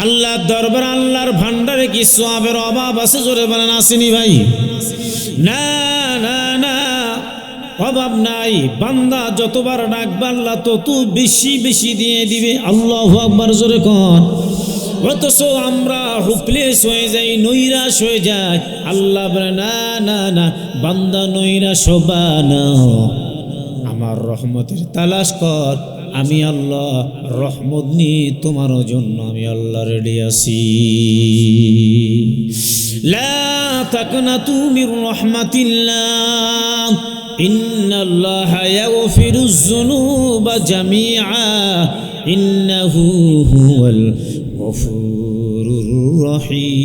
আল্লাহ দরবার আল্লাহর ভান্ডারে কি সওয়াবের অভাব আছে? জোরে বলেন আসেনি ভাই? না না না, অভাব নাই। বান্দা যতবার ডাকবে আল্লাহ তত বেশি বেশি দিয়ে দিবে। আল্লাহু আকবার, জোরে কোন। অথচ আমরা হুপলেস হয়ে যাই, নৈরাশ হয়ে যায়। আল্লাহ বলে না না না, বান্দা নৈরাশ হবা না, আমার রহমতের তালাশ কর। আমি আল্লাহ রহমত নিয়ে তোমার জন্য আমি আল্লাহ রেডি আছি। লা তাকনাতু মির রাহমাতিল্লাহ, ইন্নাল্লাহা ইয়াগফিরুজ যুনুবা জামিআ, ইন্নাহু হুয়াল গফুরুর রহিম।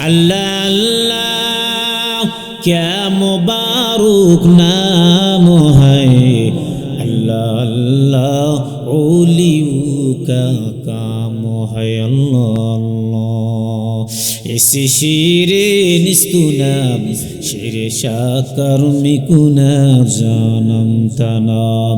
আল্লাহ আল্লাহ क्या मुबारक नाम है, अल्लाह अल्लाह ओलियों का काम है। अल्लाह अल्लाह, ऐसे शेरे निस्तुनाम शेरे शाकर मिकुना जानम तनाम।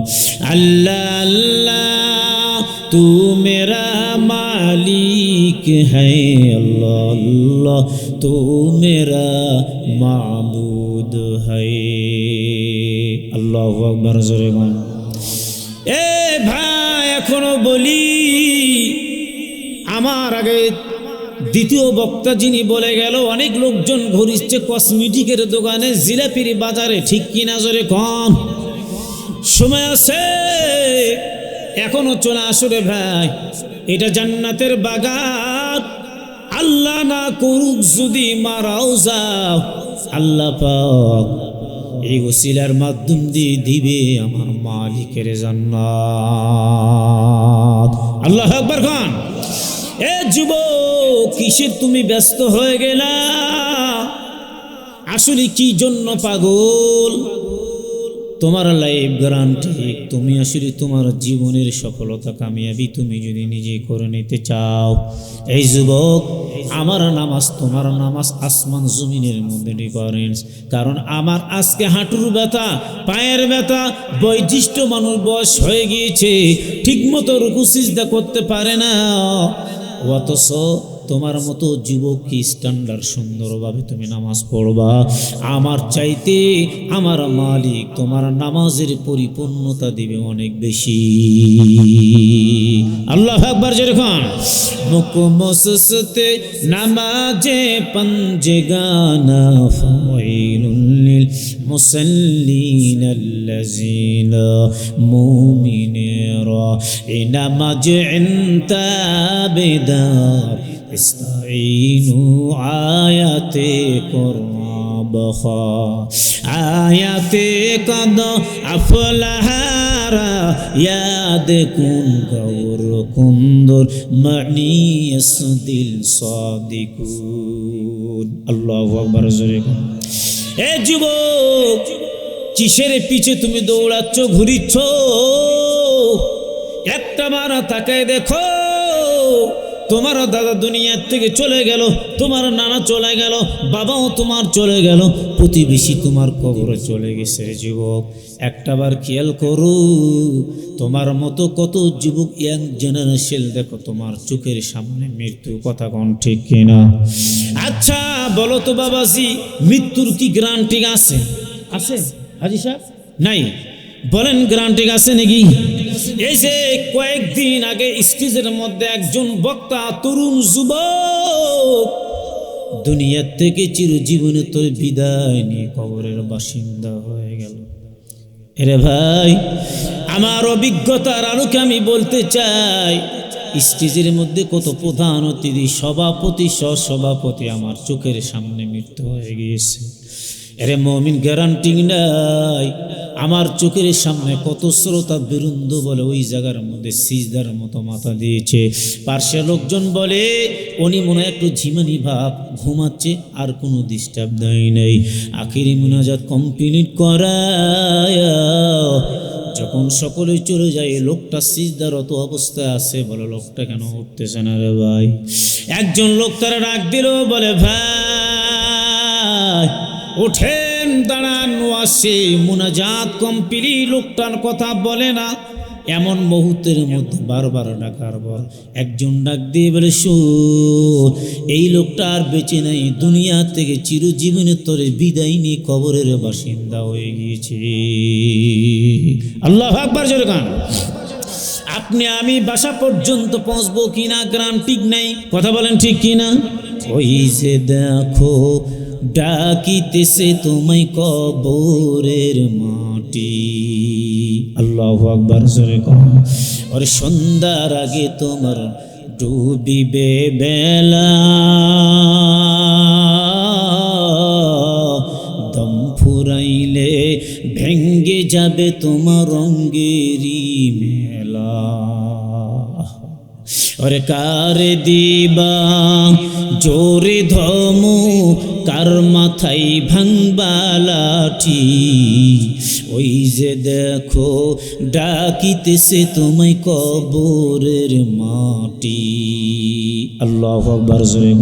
अल्लाह अल्लाह तू मेरा मालिक है, अल्लाह अल्लाह तू मेरा माबूद है। আল্লাহু আকবার, জোরে বল। এ ভাই, এখনো বলি, আমার আগে দ্বিতীয় বক্তা যিনি বলে গেল, অনেক লোকজন ঘুরিচ্ছে কসমেটিকের দোকানে, জিলাপির বাজারে, ঠিক কিনা? জোরে কম। সময় আছে, এখনো চলে আসো রে ভাই, এটা জান্নাতের বাগান। আল্লাহ না করুক যদি মারাও যাও, আল্লাহ পাক এই ওসিলার মাধ্যম দিয়ে দিবে আমার মালিকের জান্নাত। আল্লাহু আকবার খান। এ যুবক, কিসের তুমি ব্যস্ত হয়ে গেলা? আসলে কি জন্য পাগল? তোমার লাইফ গ্যারান্টি, তুমি আসলে তোমার জীবনের সফলতা কামিয়াবি তুমি যদি নিজে করে নিতে চাও, এই যুবক, আমার নামাজ তোমার নামাজ আসমান জমিনের মধ্যে ডিফারেন্স। কারণ আমার আজকে হাঁটুর ব্যথা, পায়ের ব্যথা, বয়োজ্যেষ্ঠ মানুষ, বয়স হয়ে গিয়েছে, ঠিকমতো রুকু সিজদা করতে পারে না। অথচ তোমার মতো যুবক কি স্ট্যান্ডার্ড সুন্দরভাবে তুমি নামাজ পড়বা, আমার চাইতে আমার মালিক তোমার নামাজের পরিপূর্ণতা দিবে অনেক বেশি। আল্লাহু আকবার, যেরকম মুখ মসসতে নামাজে পঞ্জগানা ফাওয়াইলুল লিল মুসাল্লিন আল্লাযিনা মুমিনেরা নামাজ ইনতাবেদার ইস্তাইনু আয়াতে কুরবাখা আয়াতে কদ আফলাহারা ইয়াদ কুন গৌর কুন্দর মানিয়াসদিল সাদিকুন। আল্লাহু আকবার, জোরে বল। এ যুবক, কিসের পিছে তুমি দৌড়াচ্ছ, ঘুরিচ্ছ? একটা বার তাকায় দেখো, তোমার দাদা দুনিয়ার থেকে চলে গেল, তোমার নানা চলে গেল, বাবাও তোমার চলে গেল, প্রতিবেশী তোমার কবরে চলে গেছে। যুবক, একটাবার খেয়াল করো, তোমার মতো কত যুবক ইয়াং জেনারেশন দেখো তোমার চোখের সামনে মৃত্যু। কথা কোন ঠিক কিনা? আচ্ছা বলো তো বাবাজি, মৃত্যুর কি গ্যারান্টি আছে? আছে হাজি সাহেব? নাই। বলেন গ্যারান্টি আছে নাকি? এই যে কয়েকদিন আগে স্টেজের মধ্যে একজন বক্তা, তরুণ যুবক, দুনিয়ার থেকে চিরজীবনে তোর বিদায় নিয়ে কবরের বাসিন্দা হয়ে গেল। এরে ভাই, আমার অভিজ্ঞতার আলোকে আমি বলতে চাই, স্টেজের মধ্যে কত প্রধান অতিথি, সভাপতি, সহসভাপতি আমার চোখের সামনে মৃত্যু হয়ে গিয়েছে। এরে মমিন, গ্যারান্টি নাই। আমার চোখের সামনে কত শ্রোতা বৃন্দ বলে ওই জায়গার মধ্যে সিজদার মতো মাথা দিয়েছে। পার্শ্বের লোকজন বলে উনি মনে হয় একটু ঝিমানি ভাব, ঘুমাচ্ছে, আর কোনো ডিস্টার্ব দেয় নেই। আখিরি মুনাজাত কমপ্লিট করায় যখন সকলে চলে যায়, লোকটা সিজদারত অবস্থায় আছে। বলে লোকটা কেন উঠতেছে না রে ভাই? একজন লোক তারা ডাক দিল, বলে ভাই ওঠেন দেখেন দাঁড়ান ওয়াসে মুনাজাত কমপ্লিট, লোকটার কথা বলে না। এমন মুহূর্তের মধ্যে বারবার ডাকার পর একজন ডাক দিয়ে বলে, শোন, এই লোকটা আর বেঁচে নাই, দুনিয়া থেকে চিরজীবনের তরে বিদায় নিয়ে কবরের বাসিন্দা হয়ে গিয়েছে। আল্লাহু আকবার জোরে গান। আপনি আমি বাসা পর্যন্ত পৌঁছবো কিনা গ্যারান্টি নেই, কথা বলেন ঠিক কিনা? ওই যে দেখো ডাকিতেছে তোমায় কবরের মাটি। আল্লাহু আকবার জোরে গান। আর সন্ধ্যার আগে তোমার ডুবিবে বেলা, দম ফুরাইলে ভেঙ্গে যাবে তোমার রঙ্গেরি মেলা। ওরে কারে দিবা জোরে ধমু, কার মাথায় ভাঙবা লাঠি, ওই যে দেখো ডাকিতেছে তোমায় কবরের মাটি। আল্লাহু আকবার জোরে।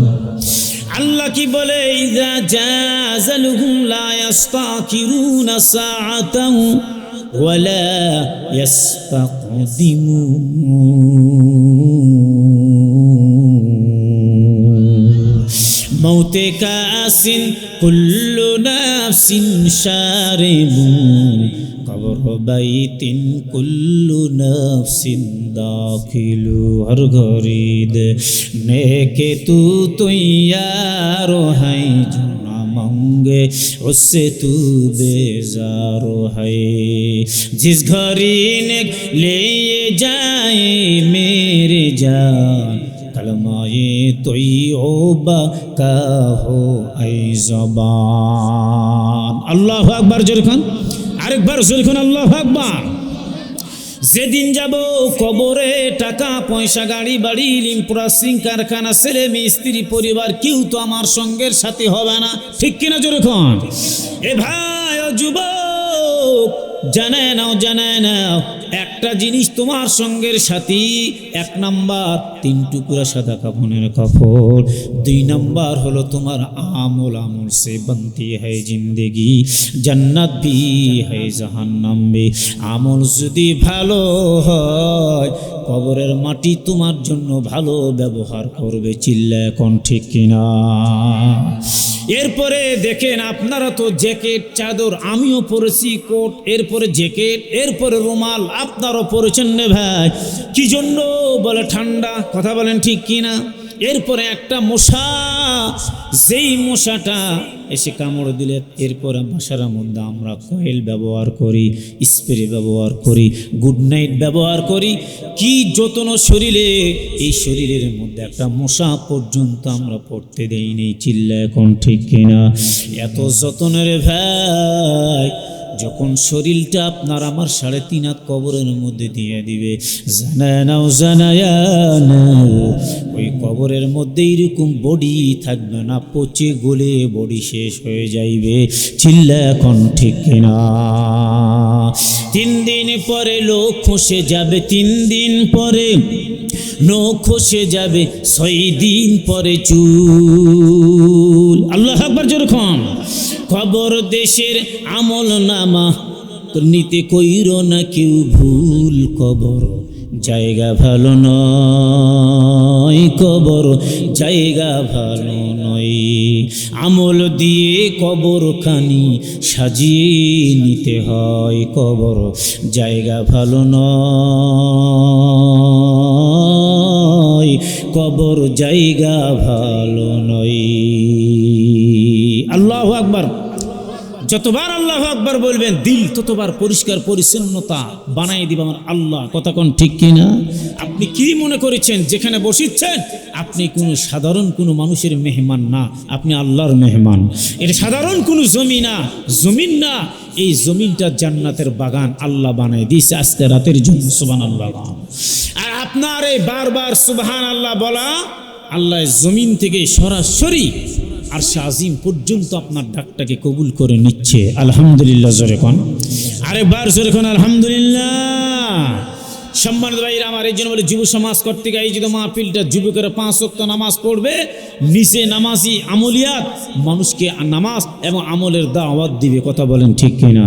আল্লাহ কি বলে, ইযা জাযালুহুম লা ইস্তাকিরুনা সাআতান ওয়ালা ইস্তাকদিমুন। মৌতে কাসিন কুল্লু নাফসিন শারিবুন, কবর বাইতিন কুল্লু নাফসিন দাখিলু। হর ঘরিদ নেকে তু তৈয়ার হাই, জনা मंगे उससे तू बेजार है। जिस घड़ी ने ले जाए मेरे जान, कलमाए तौबा का हो ऐ ज़बान। अल्लाह अकबर जोर खान, আরেকবার জোরে খান আল্লাহু আকবার। যেদিন যাব কবরে, টাকা পয়সা গাড়ি বাড়ি লিমপ্রাসিং কারখানা ছেলে মেয়ে স্ত্রী পরিবার কেউ তো আমার সঙ্গের সাথে হবে না, ঠিক কিনা জোরে খান? এ ভাই ও যুবক, জানায় নাও একটা জিনিস তোমার সঙ্গের সাথী। 1 নাম্বার 3 টুকরা সাদা কাফনের কাপড়, 2 নাম্বার হলো তোমার আমল। আমল সে बनती है जिंदगी, जन्नत भी है जहन्नम भी। আমল যদি ভালো হয়, কবরের মাটি তোমার জন্য ভালো ব্যবহার করবে। চিল্লা এখন ঠিক কিনা? এরপরে দেখেন, আপনারা তো জ্যাকেট চাদর, আমিও পরেছি কোট, এরপরে জ্যাকেট, এরপরে রুমাল, আপনারও পরেছেন না ভাই। কি জন্য? বলে ঠান্ডা, কথা বলেন ঠিক কিনা? এরপরে একটা মশা, যেই মশাটা এসে কামড় দিলে, এরপরে বাসার মধ্যে আমরা কয়েল ব্যবহার করি, স্প্রে ব্যবহার করি, গুড নাইট ব্যবহার করি। কি যত্ন শরীরে, এই শরীরের মধ্যে একটা মশা পর্যন্ত আমরা পড়তে দেই নেই। চিল্লা এখন ঠিক কিনা? এত যত্নের ভাই, যখন শরীরটা আপনার আমার 3.5 হাত কবরের মধ্যে দিয়ে দিবে, জানায় নাও ওই কবরের মধ্যে এরকম বডি থাকবে না, পচে গলে বডি শেষ হয়ে যাইবে। চিল্লা এখন ঠিক কিনা? 3 দিন পরে লোক খসে যাবে, 3 দিন পরে নখ খসে যাবে, 6 দিন পরে চুল। আল্লাহু আকবার জোরে খান। কবর দেশের আমল নামা নিতে কইরো না কেউ ভুল। কবর জায়গা ভালো নয়, কবর জায়গা ভালো নয়। আমল দিয়ে কবর খানি সাজিয়ে নিতে হয়। কবর জায়গা ভালো নয়, কবর জায়গা ভালো নয়। আল্লাহু আকবার। যতবার আল্লাহু আকবার বলবেন, দিল ততবার পরিষ্কার পরিচ্ছন্নতা বানাই দিবে আমার আল্লাহ। কথা কোন ঠিক কিনা? আপনি কি মনে করেছেন যেখানে বসিচ্ছেন আপনি কোনো সাধারণ কোনো মানুষের মেহমান না, আপনি আল্লাহর মেহমান। এটা সাধারণ কোনো জমিন না, এই জমিনটা জান্নাতের বাগান আল্লাহ বানাই দিয়েছে আজকে রাতের জন্য। সুবহানাল্লাহ। আর আপনার এই বারবার সুবহানাল্লাহ বলা, আল্লাহ জমিন থেকে সরাসরি আরশে আজিম পর্যন্ত আপনার ডাকটাকে কবুল করে নিচ্ছে। আলহামদুলিল্লাহ জোরে কোন, আরেকবার জোরে কোন আলহামদুলিল্লাহ। সম্মানিত ভাইরা আমার, এই জন্য বলে যুব সমাজ কর্তৃক আয়োজিত মাহফিলটা, যুবকেরা 5 ওয়াক্ত নামাজ পড়বে, নিচে নামাজি আমলিয়াত মানুষকে নামাজ এবং আমলের দাওয়াত দিবে। কথা বলেন ঠিক কিনা?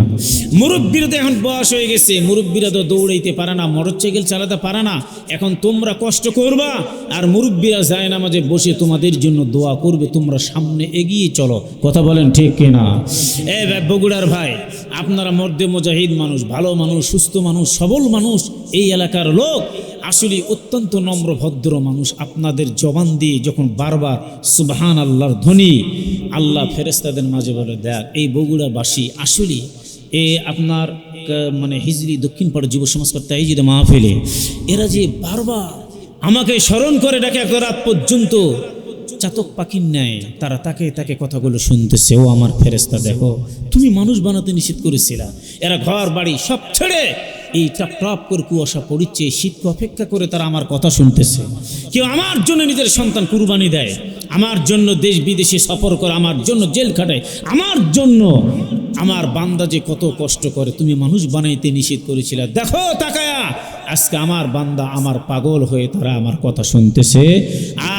মুরব্বীরা তো এখন বয়স হয়ে গেছে, মুরব্বীরা তো দৌড়াইতে পারে না, মোটরসাইকেল চালাতে পারে না। এখন তোমরা কষ্ট করবা আর মুরব্বীরা যায় নামাজে বসে তোমাদের জন্য দোয়া করবে, তোমরা সামনে এগিয়ে চলো। কথা বলেন ঠিক কিনা? বগুড়ার ভাই, আপনারা মর্দে মুজাহিদ মানুষ, ভালো মানুষ, সুস্থ মানুষ, সবল মানুষ, এই এলাকার লোক, আসলে অত্যন্ত নম্র ভদ্র মানুষ। আপনাদের জবান দিয়ে যখন বারবার সুবহান আল্লাহর ধ্বনি, আল্লাহ ফেরেশতাদের মাঝে বলে, দেখ এই বগুড়াবাসী আসলে আপনার মানে হিজরি দক্ষিণ পাড়া যুব সমাজ কর্তৃক আয়োজিত মাহফিলে এরা যে বারবার আমাকে স্মরণ করে ডাকে, এক রাত পর্যন্ত চাতক পাখির ন্যায় তারা তাকে কথাগুলো শুনতেছে। ও আমার ফেরেশতা, দেখো তুমি মানুষ বানাতে নিষেধ করেছিলা, এরা ঘর বাড়ি সব ছেড়ে এই টপ করে কুয়াশা পড়িচ্ছে, শীতকে অপেক্ষা করে তারা আমার কথা শুনতেছে। কেউ আমার জন্য নিজের সন্তান কুরবানি দেয়, আমার জন্য দেশ বিদেশে সফর করে, আমার জন্য জেল খাটায়, আমার জন্য আমার বান্দা যে কত কষ্ট করে, তুমি মানুষ বানাইতে নিষেধ করেছিলে। দেখো তাকায়া আজকে আমার বান্দা আমার পাগল হয়ে তারা আমার কথা শুনতেছে।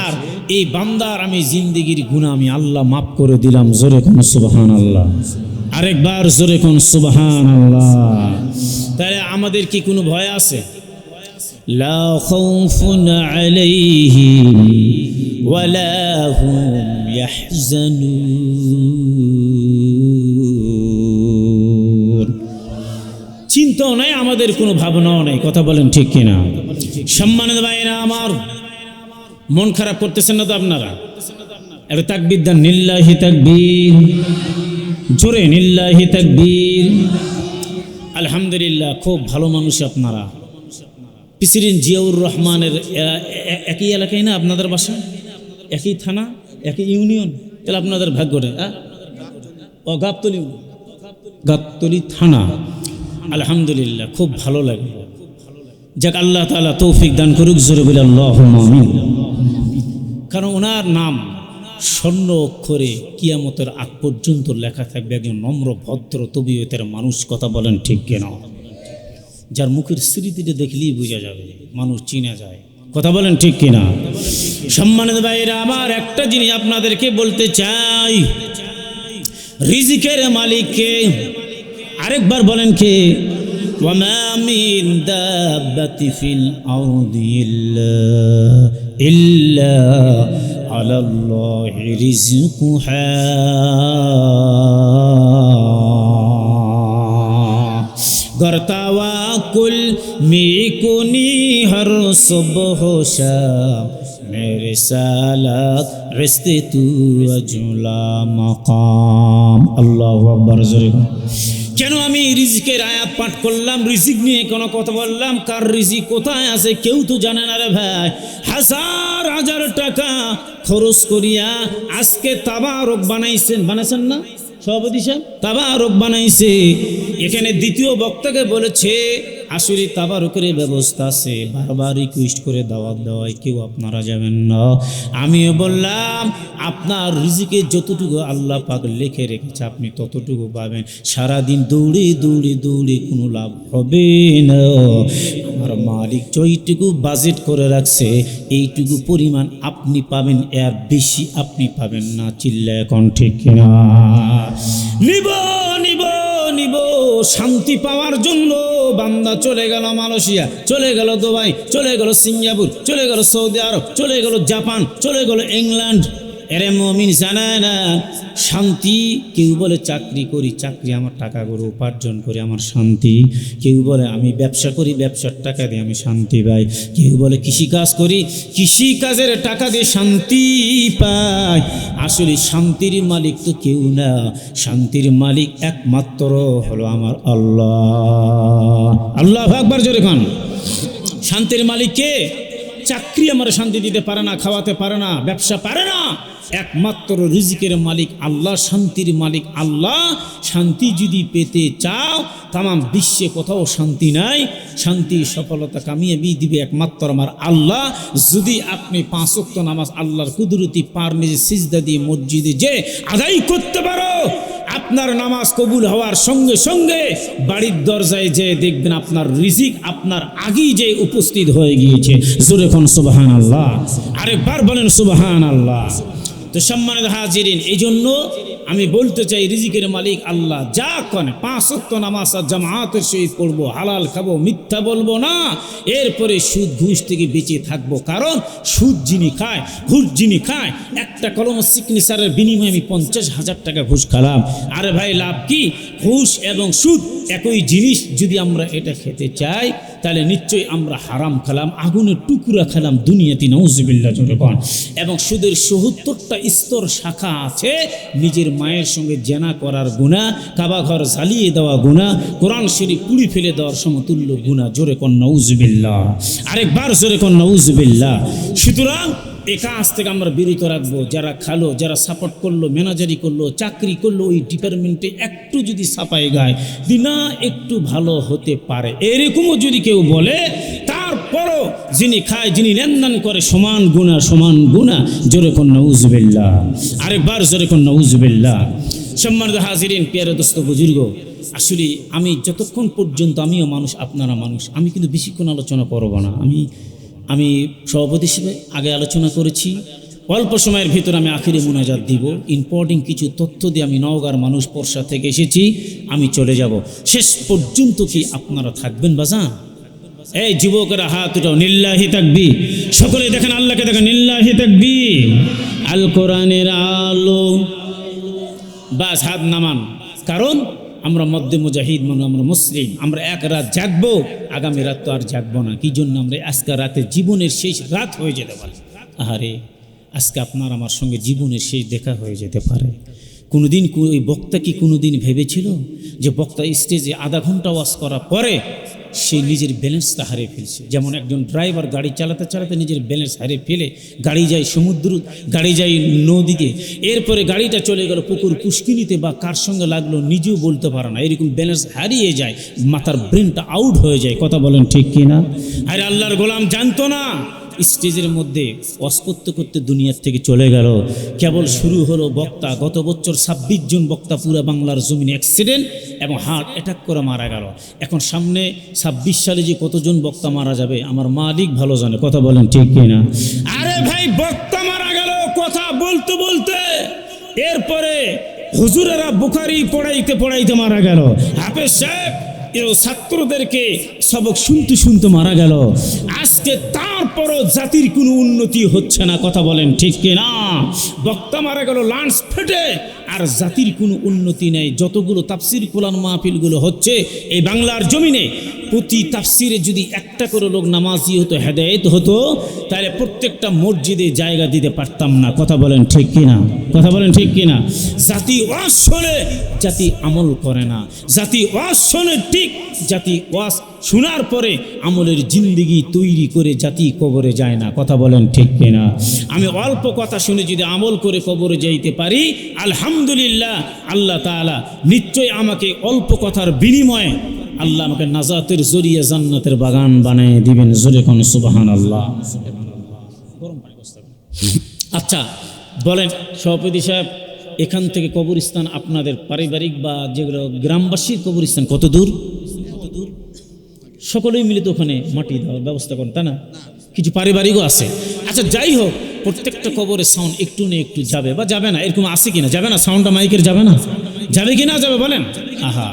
আর এই বান্দার আমি জিন্দেগির গুনাহ আমি আল্লাহ মাফ করে দিলাম। জোরে কোন সুবহানাল্লাহ, আরেকবার জোরে কোন সুবহানাল্লাহ। তাহলে আমাদের কি কোনো ভয় আছে? লা খাউফুন আলাইহিম ওয়ালা হুম ইয়াহজানুন। চিন্তাও নাই, আমাদের কোনো ভাবনাও নাই। কথা বলেন ঠিক কিনা? সম্মানিত ভাইরা আমার, মন খারাপ করতেছেন না তো আপনারা? একটা তাকবীর দেন, লিল্লাহি তাকবীর, জোরে লিল্লাহি তাকবীর। আলহামদুলিল্লাহ, খুব ভালো মানুষ আপনারা। প্রেসিডেন্ট জিয়াউর রহমানের একই এলাকায় না আপনাদের বাসা? একই থানা, একই ইউনিয়ন? তাহলে আপনাদের ভাগ্যটা। ও গাবতলী থানা। আলহামদুলিল্লাহ, খুব ভালো লাগে। যাক, আল্লাহ তাআলা তৌফিক দান করুক। জোরে বলে আল্লাহুম্মা আমিন। কারণ ওনার নাম স্বর্ণ অক্ষরে কিয়ামতের আগ পর্যন্ত লেখা থাকবে, একজন নম্র ভদ্র তবিয়তের মানুষ। কথা বলেন ঠিক কিনা? যার মুখের স্মৃতিটা দেখলেই বোঝা যাবে, মানুষ চিনা যায়। কথা বলেন ঠিক কিনা? সম্মানিত ভাইরা আমার, একটা জিনিস আপনাদেরকে বলতে চাই, রিজিকের মালিক কে? আরেকবার বলেন কে? ওয়ামা মিন দাব্বাতি ফিল আরদি ইল্লা আলাল্লাহি রিজকুহা। गर तवक्कुल में कुनी हर सुबह शाम मेरे सालात रिश्ते तू अजुला मकाम। अल्लाहु अकबर। কেন আমি রিজিকের আয়াত পাঠ করলাম, রিজিক নিয়ে কোনো কথা বললাম? কার রিজিক কোথায় আছে কেউ তো জানে না রে ভাই। হাজার হাজার টাকা খরচ করিয়া আজকে তাবারক বানাইছেন না সভাপতি সাহেব? তাবারক বানাইছে। এখানে দ্বিতীয় বক্তাকে বলেছে আসলে তাবারকের ব্যবস্থা আছে, বারবার রিকোয়েস্ট করে দাওয়াত দেওয়ায় কেউ আপনারা যাবেন না। আমিও বললাম আপনার রিজিকে যতটুকু আল্লাহ পাক লিখে রেখেছে আপনি ততটুকু পাবেন। সারাদিন দৌড়ে দৌড়ে দৌড়ে কোনো লাভ হবে না। আমার মালিক যতটুকু বাজেট করে রাখছে এইটুকু পরিমাণ আপনি পাবেন, এর বেশি আপনি পাবেন না। চিল্লা এখন ঠিক কিনা? নিব নিব নিব। শান্তি পাওয়ার জন্য বান্দা চলে গেল মালয়েশিয়া, চলে গেল দুবাই, চলে গেল সিঙ্গাপুর, চলে গেল সৌদি আরব, চলে গেল জাপান, চলে গেল ইংল্যান্ড। এরে মুমিন জানে না শান্তি? কেউ বলে চাকরি করি, চাকরি আমার টাকা করে উপার্জন করি আমার শান্তি। কেউ বলে আমি ব্যবসা করি, ব্যবসার টাকা দিয়ে আমি শান্তি পাই। কেউ বলে কৃষিকাজ করি, কৃষিকাজের টাকা দিয়ে শান্তি পাই। আসলে শান্তির মালিক তো কেউ না, শান্তির মালিক একমাত্র হলো আমার আল্লাহ। আল্লাহু আকবার জোরে খান। শান্তির মালিক কে? চাকরি আমার শান্তি দিতে পারে না, খাওয়াতে পারে না, ব্যবসা পারে না। একমাত্র রিজিকের মালিক আল্লাহ, শান্তির মালিক আল্লাহ। শান্তি যদি পেতে চাও তামাম বিশ্বে কোথাও শান্তি নাই। শান্তি সফলতা কামিয়াবি দিবে একমাত্র আমার আল্লাহ। যদি আপনি 5 ওয়াক্ত নামাজ আল্লাহর কুদরতি পার নিজে সিজদা দিয়ে মসজিদে যে আদায় করতে পারো, আপনার নামাজ কবুল হওয়ার সঙ্গে সঙ্গে বাড়ির দরজায় যে দেখবেন আপনার রিজিক আপনার আগেই যে উপস্থিত হয়ে গিয়েছে। জোরে কোন সুবহানাল্লাহ, আরেকবার বলেন সুবহানাল্লাহ। তো সম্মানিত হাজিরিন, এই জন্য আমি বলতে চাই রিজিকের মালিক আল্লাহ। যা কনে 5 ওয়াক্ত নামাজ আর জামাতের সহিত পড়বো, হালাল খাবো, মিথ্যা বলবো না, এরপরে সুদ ঘুষ থেকে বেঁচে থাকবো। কারণ সুদ যিনি খায়, ঘুষ যিনি খায়, একটা কলম সিগনেচারের বিনিময়ে আমি 50,000 টাকা ঘুষ খেলাম। আরে ভাই লাভ কি? ঘুষ এবং সুদ একই জিনিস। যদি আমরা এটা খেতে চাই তাহলে নিশ্চয়ই আমরা হারাম খেলাম, আগুনের টুকরা খেলাম দুনিয়াতে, নাউজুবিল্লাহ জোরে বল। এবং সুদের ৭০টা স্তর শাখা আছে। নিজের মায়ের সঙ্গে জেনা করার গুনাহ, কাবা ঘর জ্বালিয়ে দেওয়া গুনাহ, কোরআন শরীফ পুড়ি ফেলে দেওয়ার সমতুল্য গুনাহ। জোরে কোন নাউজুবিল্লাহ, আরেকবার জোরে কোন নাউজুবিল্লাহ। সুতরাং এই কাজ থেকে আমরা বিরত রাখবো। যারা খালো, যারা সাপোর্ট করলো, ম্যানেজারি করলো, চাকরি করলো, ওই ডিপার্টমেন্টে একটু যদি ছাপাই গায় দিনা একটু ভালো হতে পারে, এরকমও যদি কেউ বলে, তারপরও যিনি খায়, যিনি লেনদেন করে, সমান গুনাহ, সমান গুনাহ। জোরে কোন নাউজুবিল্লাহ, আরেকবার জোরে কোন নাউজুবিল্লাহ। সম্মানিত হাজিরিন, প্রিয় দোস্ত বুজুর্গ, আসলে আমি যতক্ষণ পর্যন্ত, আমিও মানুষ, আপনারা মানুষ, আমি কিন্তু বেশিক্ষণ আলোচনা করব না। আমি সভাপতি হিসেবে আগে আলোচনা করেছি, অল্প সময়ের ভিতরে আমি আখিরি মুনাজাত দিব। ইম্পর্টেন্ট কিছু তথ্য দিয়ে, আমি নওগাঁর মানুষ, পরশা থেকে এসেছি, আমি চলে যাব। শেষ পর্যন্ত কি আপনারা থাকবেন বাজান? এই যুবকেরা হাত উঠাও, নিল্লাহি তাকবীর। সকলে দেখেন, আল্লাহকে দেখেন, নিল্লাহি তাকবীর। আল কোরআনের আলো, বাস হাত নামান। কারণ আমরা মধ্যে মুজাহিদ মানুষ, আমরা মুসলিম, আমরা এক রাত জাগবো, আগামী রাত তো আর জাগবো না। কি জন্য? আমরা আজকে রাতে জীবনের শেষ রাত হয়ে যেতে পারে। আহারে, আজকে আপনার আমার সঙ্গে জীবনের শেষ দেখা হয়ে যেতে পারে। কোনোদিন ওই বক্তা কি কোনোদিন ভেবেছিল যে বক্তা স্টেজে আধা ঘন্টা ওয়াজ করার পরে সে নিজের ব্যালেন্সটা হারিয়ে ফেলছে? যেমন একজন ড্রাইভার গাড়ি চালাতে চালাতে নিজের ব্যালেন্স হারিয়ে ফেলে, গাড়ি যায় সমুদ্র, গাড়ি যায় নদীতে, এরপরে গাড়িটা চলে গেল পুকুর পুষ্কিনিতে বা কার সঙ্গে লাগলো নিজেও বলতে পারে না, এরকম ব্যালেন্স হারিয়ে যায়, মাথার ব্রেনটা আউট হয়ে যায়। কথা বলেন ঠিক কিনা? আরে আল্লাহর গোলাম জানতো না স্টেজের মধ্যে ওয়াজ করতে করতে দুনিয়ার থেকে চলে গেল। কেবল শুরু হলো বক্তা। গত বছর 26 জন বক্তা পুরো বাংলার জমিনে অ্যাক্সিডেন্ট এবং হার্ট অ্যাটাক করে মারা গেল। এখন সামনে 26 সালে যে কতজন বক্তা মারা যাবে আমার মালিক ভালো জানে। কথা বলেন ঠিক কিনা? আরে ভাই, বক্তা মারা গেল কথা বলতে বলতে, এরপরে হুজুরেরা বুখারি পড়াইতে পড়াইতে মারা গেল, হাফেজ সাহেব ছাত্রদেরকে সবক শুনতে শুনতে মারা গেল। আজকে তারপরও জাতির কোনো উন্নতি হচ্ছে না। কথা বলেন ঠিক কিনা? বক্তা মারা গেল লাঞ্চ ফেটে, আর জাতির কোনো উন্নতি নেই। যতগুলো তাফসির কোরআন মাহফিলগুলো হচ্ছে এই বাংলার জমিনে, প্রতি তাফসিরে যদি একটা করে লোক নামাজি হতো, হেদায়েত হতো, তাহলে প্রত্যেকটা মসজিদে জায়গা দিতে পারতাম না। কথা বলেন ঠিক কিনা? কথা বলেন ঠিক কিনা? জাতি ওয়াজ শোনে, জাতি আমল করে না। জাতি ওয়াজ শোনে ঠিক, জাতি ওয়াজ শোনার পরে আমলের জিন্দিগি তৈরি করে জাতি কবরে যায় না। কথা বলেন ঠিক কিনা? আমি অল্প কথা শুনে যদি আমল করে কবরে যাইতে পারি, আলহামদুলিল্লাহ, আল্লাহ তাআলা নিশ্চয় আমাকে অল্প কথার বিনিময়ে আল্লাহ আমাকে নাজাতের জরিয়ে জান্নাতের বাগান বানিয়ে দিবেন। জোরে কোন সুবহানাল্লাহ। আচ্ছা বলেন সভাপতি সাহেব, এখান থেকে কবরস্থান আপনাদের পারিবারিক বা যেগুলো গ্রামবাসীর কবরস্থান কত দূর? সকলেই মিলে তো ওখানে মাটি দেওয়ার ব্যবস্থা করেন, তাই না? কিছু পারিবারিকও আছে। আচ্ছা যাই হোক, প্রত্যেকটা কবরের সাউন্ড একটু না একটু যাবে বা যাবে না, এরকম আছে কিনা? যাবে না? সাউন্ডটা মাইকের যাবে না? যাবে কিনা? যাবে বলেন। আহা,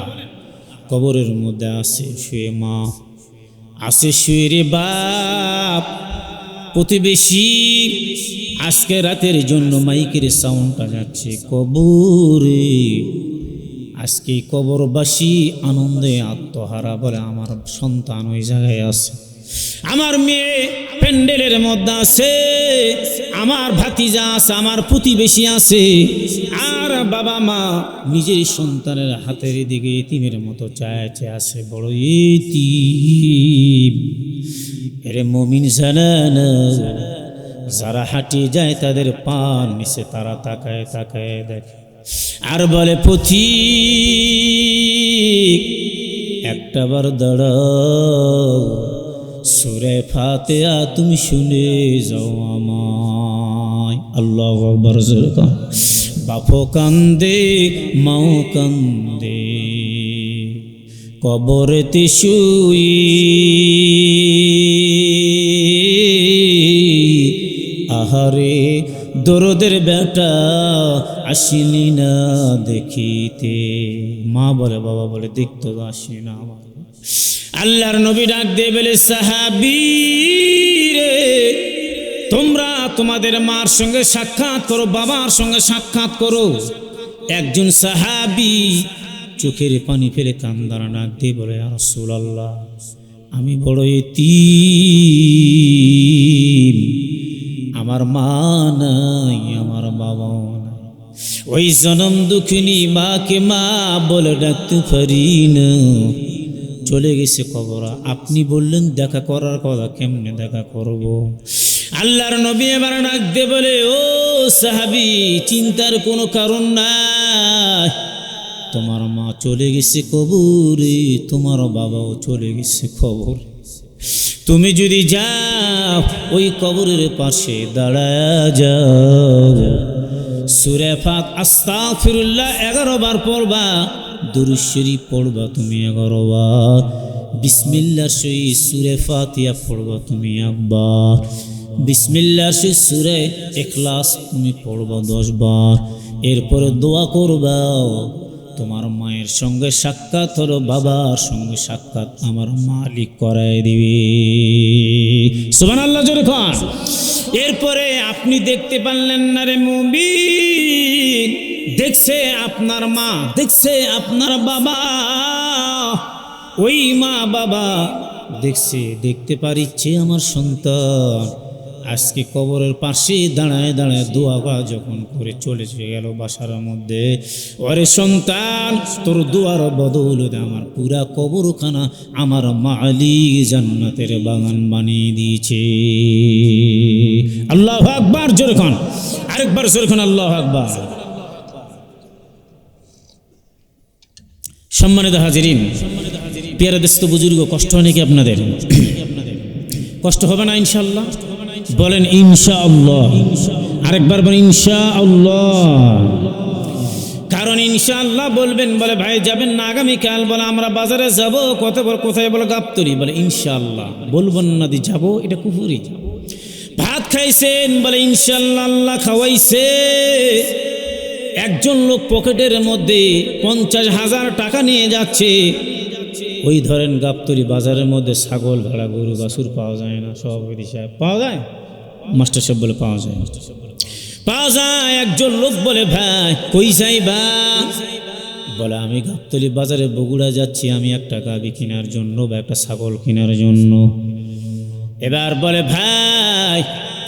কবরের মধ্যে আছে শুয়ে মা, আছে শুয়ে রে বাপ, প্রতিবেশী। আজকে রাতের জন্য মাইকের সাউন্ডটা যাচ্ছে কবরে। আজকে কবরবাসী আনন্দে আত্মহারা বলে আমার সন্তান ওই জায়গায় আছে, আমার মেয়ে প্যান্ডেলের মধ্যে আছে, আমার ভাতিজা আছে, আমার প্রতিবেশী আছে, আর বাবা মা নিজের সন্তানের হাতের দিকে এতিমের মতো চাইছে আছে। বড় এতিম। এরে মুমিন জানা, যারা হাঁটি যায় তাদের পান নিচে তারা তাকায় তাকায় দেখে আর বলে পথিক একটাবার দাঁড়াও, সূরা ফাতিহা তুমি শুনে যাও আমায়। আল্লাহু আকবার। বাপও কান্দে মাও কান্দে কবরেতে শুই আহারে দরদের বেটা আসিলি না দেখিতে। মা বলে বাবা বলে দেখতো আসি না আমার। আল্লাহর নবী ডাক দিয়ে বলে সাহাবী রে তোমরা তোমাদের মার সঙ্গে সাক্ষাৎ করো, বাবার সঙ্গে সাক্ষাৎ করো। একজন সাহাবী চোখের পানি ফেলে কান্দারা ডাক দিয়ে বলে ইয়া রাসূলুল্লাহ আমি বড় এতিম, আমার মা নাই আমার বাবাও নাই, ওই জনম দুঃখিনী মাকে মা বলে ডাকতে পারি না, চলে গেছে কবরা। আপনি বললেন দেখা করার কথা, কেমনে দেখা করব? আল্লাহর নবী এবার ডাক দিয়ে বলে ও সাহাবী চিন্তার কোনো কারণ নাই, তোমার মা চলে গেছে কবরে, তোমার বাবাও চলে গেছে কবর। তুমি যদি যাও ওই কবরের পাশে দাঁড়ায়া যাও, সূরা ফাত আস্তাগফিরুল্লাহ 11 বার পড়বা, দুরূদ শরীফ পড়বা তুমি 11 বার, বিসমিল্লাহর সহিত সূরা ফাতিহা পড়বা তুমি 1 বার, বিসমিল্লাহর সহিত সূরা ইখলাস তুমি পড়বা 10 বার। এরপরে দোয়া করবা তোমার মায়ের সঙ্গে সাক্ষাৎ হলো, বাবার সঙ্গে সাক্ষাৎ আমার মালিক করায় দিবে। সুবহানাল্লাহ জোরে খান। এরপরে আপনি দেখতে পারলেন না রে মুমিন, দেখছে আপনার মা, দেখছে আপনার বাবা, ওই মা বাবা দেখছে, দেখতে পারিচ্ছে আমার সন্তান আজকে কবরের পাশে দাঁড়ায় দাঁড়ায় দোয়া যখন করে চলে গেল বাসার মধ্যে, ওরে সন্তান তোর দোয়ার বদৌলতে আমার পুরা কবরখানা আমার মালিক জান্নাতের বাগান বানিয়ে দিয়েছে। আল্লাহু আকবার জোরে খান, আরেকবার জোরে খান আল্লাহু আকবার। সম্মানিত হাজিরিন, পেয়ারা দোস্ত বুজুর্গ, কষ্ট হয় নাকি আপনাদের? কষ্ট হবে না ইনশাআল্লাহ? বলেন ইনশাআল্লাহ। আরেকবার বলেন ইনশাআল্লাহ। কারণ ইনশাআল্লাহ বলবেন, বলে ভাই যাবেন না আগামীকাল? বলে আমরা বাজারে যাব। কোথায়? বলে গাবতলী। বলে ইনশাআল্লাহ। বলবেন না দি যাব, এটা কুফরি। ভাত খাইছেন? বলে ইনশাআল্লাহ আল্লাহ খাওয়াইছে। একজন লোক পকেটের মধ্যে 50,000 টাকা নিয়ে যাচ্ছে। ওই ধরেন গাবতলী বাজারের মধ্যে ছাগল ভেড়া গরু বাছুর পাওয়া যায় না, সভাপতি সাহেব পাওয়া যায়, মাস্টার সাহেব বলে পাওয়া যায়, পাওয়া যায়। একজন লোক বলে ভাই কই যাইবা? বলে আমি গাবতলী বাজারে বগুড়া যাচ্ছি, আমি একটা গাভী কেনার জন্য বা একটা ছাগল কেনার জন্য। এবার বলে ভাই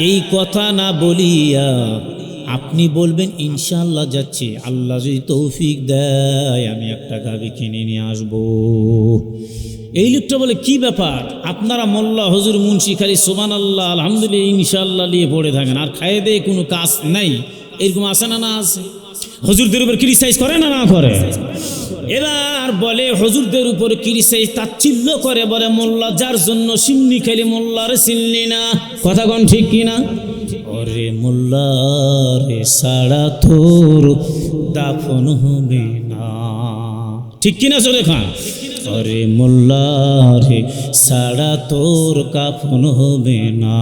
এই কথা না বলিয়া আপনি বলবেন ইনশাআল্লাহ যাচ্ছি, আল্লাহ যদি তৌফিক দেয় আমি একটা গাভী কিনে নিয়ে আসবো। এই লোকটা বলে কি ব্যাপার, আপনারা মোল্লা হুজুর মুন্সি খালি সুবহানাল্লাহ আলহামদুলিল্লাহ ইনশাআল্লাহ নিয়ে পড়ে থাকেন, আর খাইয়ে দিয়ে কোনো কাজ নাই, এরকম আছে না? না আছে। হুজুরদের উপর ক্রিটিসাইজ করে না না করে? এবার বলে হুজুরদের উপর ক্রিটিসাইজ তাচ্ছিল্য করে, বলে মোল্লা যার জন্য সিন্নি খেলি মোল্লারে চিনলি না। কথা কোন ঠিক কিনা? ওরে মোল্লা রে সাড়া তোর দাফন হবে না, ঠিক কিনা চলে খান? ওরে মোল্লা রে সাড়া তোর কাফন হবে না।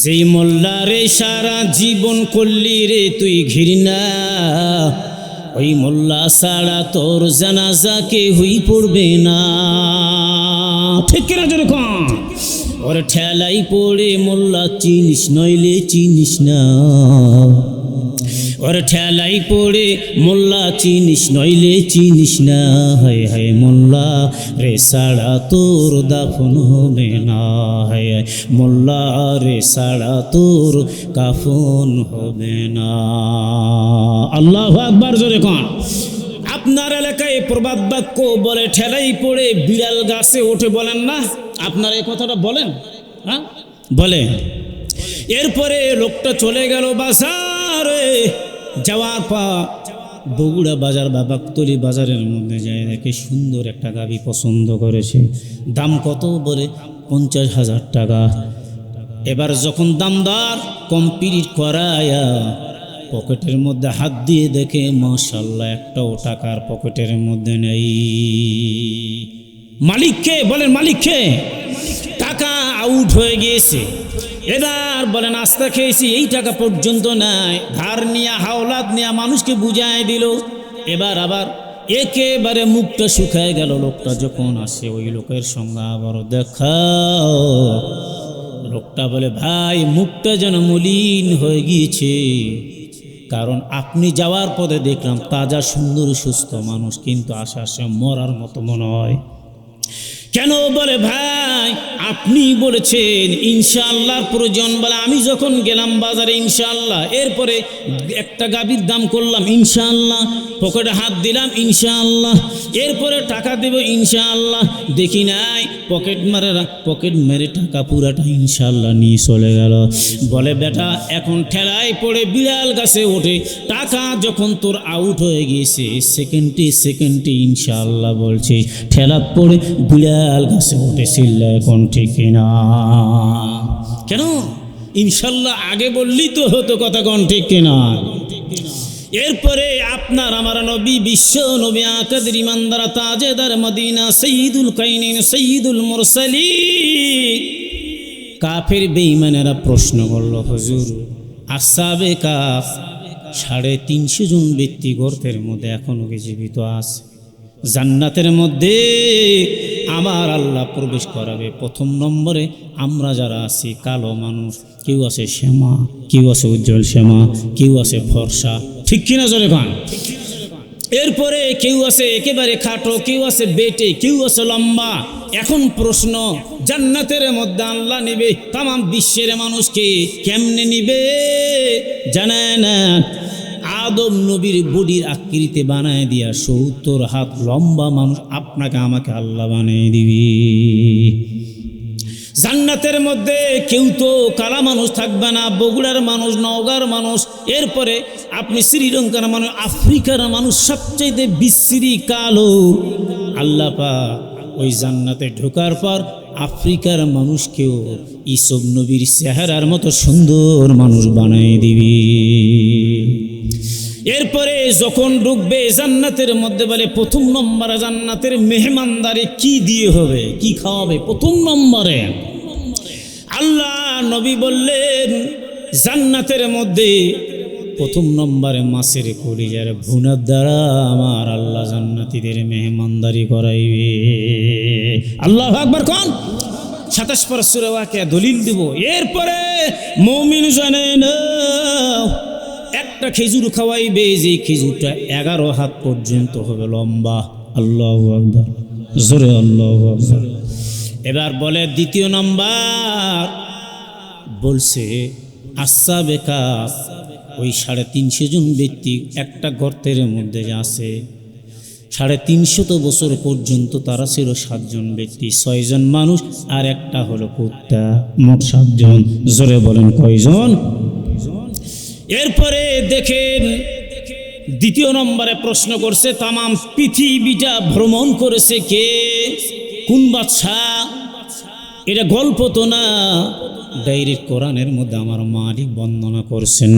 যেই মোল্লা রে সারা জীবন করলি রে তুই ঘৃণা, ওই মোল্লা সাড়া তোর জানাজা কেউই পড়বে না, ঠিক কিনা চলে খান? ওরে ঠেলাই পড়ে মোল্লা চিনিস নইলে চিনিস না, ওরে ঠেলাই পড়ে মোল্লা চিনিস নইলে চিনিস না। হায় হায় মোল্লা রে সাড়া তোর দাফন হবে না, হায় মোল্লা রে সাড়া তোর কাফন হবে না। আল্লাহু আকবার জোরে কোন। আপনার এলাকায় প্রবাদ বাক্য বলে ঠেলাই পড়ে বিড়াল গাছে ওঠে, বলেন না? আপনার এই কথাটা বলেন? হ্যাঁ বলে। এরপরে লোকটা চলে গেল বাজারে, যাওয়ার পর বগুড়া বাজার বা গাবতলী বাজারের মধ্যে যায়, দেখে সুন্দর একটা গাভী পছন্দ করেছে। দাম কত? বলে 50,000 টাকা। এবার যখন দামদার কমপ্লিট করায়া পকেটের মধ্যে হাত দিয়ে দেখে মাশাআল্লাহ একটাও টাকার পকেটের মধ্যে নেই। মালিককে বলেন, মালিককে টাকা আউট হয়ে গিয়েছে। এবার বলে নাস্তা খেয়েছি, এই টাকা পর্যন্ত নাই। ধার নিয়ে হাওলাত নিয়ে মানুষকে বুঝায় দিল। এবার আবার একেবারে মুখটা শুকায় গেল। লোকটা যখন আসে ওই লোকের সঙ্গে আবার দেখা, লোকটা বলে ভাই মুখটা যেন মলিন হয়ে গিয়েছে, কারণ আপনি যাওয়ার পথে দেখলাম তাজা সুন্দর সুস্থ মানুষ, কিন্তু আসার সময় মরার মতো মনে হয়। কেন? বলে ভাই আপনি বলেছেন ইনশাআল্লাহর প্রয়োজন। বলে আমি যখন গেলাম বাজারে ইনশাআল্লাহ, এরপরে একটা গাভীর দাম করলাম ইনশাআল্লাহ, পকেটে হাত দিলাম ইনশাআল্লাহ, এরপরে টাকা দেব ইনশাআল্লাহ, দেখি নাই পকেট মেরে টাকা পুরাটা ইনশাআল্লাহ নিয়ে চলে গেল। বলে বেটা এখন ঠেলায় পড়ে বিড়াল গাছে ওঠে, টাকা যখন তোর আউট হয়ে গিয়েছে সেকেন্ডে ইনশাআল্লাহ বলছে, ঠেলা পড়ে বিড়াল গাছে উঠেছিল, এখন ঠিক না? কেন? ইনশাআল্লাহ আগে বললি তো হতো, কথা কোন ঠিক কিনা? এরপরে আপনার আমার নবী, বিশ্ব নবী, আকাদের ইমানদার, তাজেদার মদিনা, সৈয়দুল কাইনিন, সৈয়দুল মুরসালিন, কাফের বেঈমানেরা প্রশ্ন করল, হুজুর আসহাবে কাফ 350 জন ব্যক্তি গর্তের মধ্যে এখনো কি জীবিত আছে? জান্নাতের মধ্যে আমার আল্লাহ প্রবেশ করাবে। প্রথম নম্বরে আমরা যারা আছি কালো মানুষ, কেউ আছে শ্যামা, কেউ আছে উজ্জ্বল শ্যামা, কেউ আছে ফর্সা, ঠিক কিনা জোরে গান? এরপরে কেউ আছে একেবারে খাটো, কেউ আছে বেটে, কেউ আছে লম্বা। এখন প্রশ্ন, জান্নাতের মধ্যে আল্লাহ নিবে তাম বিশ্বের মানুষকে, কেমনে নিবে জানেন না? আদম নবীর বডির আকৃতি বানায় দিয়া 70 হাত লম্বা মানুষ আপনাকে আমাকে আল্লাহ বানিয়ে দিবি। জান্নাতের মধ্যে কেউ তো কালা মানুষ থাকবে না, বগুড়ার মানুষ, নওগাঁর মানুষ, এরপরে আপনি শ্রীলঙ্কার মানুষ, আফ্রিকার মানুষ, সবচেয়ে বিশ্রী কালো। আল্লাহ পাক ওই জান্নাতে ঢোকার পর আফ্রিকার মানুষকেও ইসব নবীর চেহারার মতো সুন্দর মানুষ বানিয়ে দিবি। এরপরে যখন ঢুকবে জান্নাতের মধ্যে, বলে প্রথম নম্বরে জান্নাতের মেহমানদারি কি দিয়ে হবে, কি খাওয়াবে? প্রথম নম্বরে আল্লাহ নবী বললেন জান্নাতের মধ্যে প্রথম নম্বরে মাছের কলিজার ভুনার দ্বারা আমার আল্লাহ জান্নাতীদের মেহমানদারি করাইবে। আল্লাহু আকবার কোন 27 পারা সূরা ওয়াকিয়া দলিল দিব। এরপরে মুমিন জানেন একটা খেজুর খাওয়াইবে, যে খেজুরটা 11 হাত পর্যন্ত হবে লম্বা। আল্লাহু আকবার, জোরে আল্লাহু আকবার। এবার বলে দ্বিতীয় নাম্বার বলছে আসহাবে কাফ, ওই 350 জন ব্যক্তি একটা গর্তের মধ্যে আছে। 350 বছর পর্যন্ত তারা ছিল 7 জন ব্যক্তি, 6 জন মানুষ আর একটা হলো কুত্তা, মোট 7 জন। জোরে বলেন কয়জন? এরপরে দেখেন দ্বিতীয় নম্বরে প্রশ্ন করছে তামাম পৃথিবীটা ভ্রমণ করেছে কে? কোন বাদশা? এটা গল্প তো না, ডাইরেক্ট কোরআনের মধ্যে আমার মালিক বর্ণনা করছেন।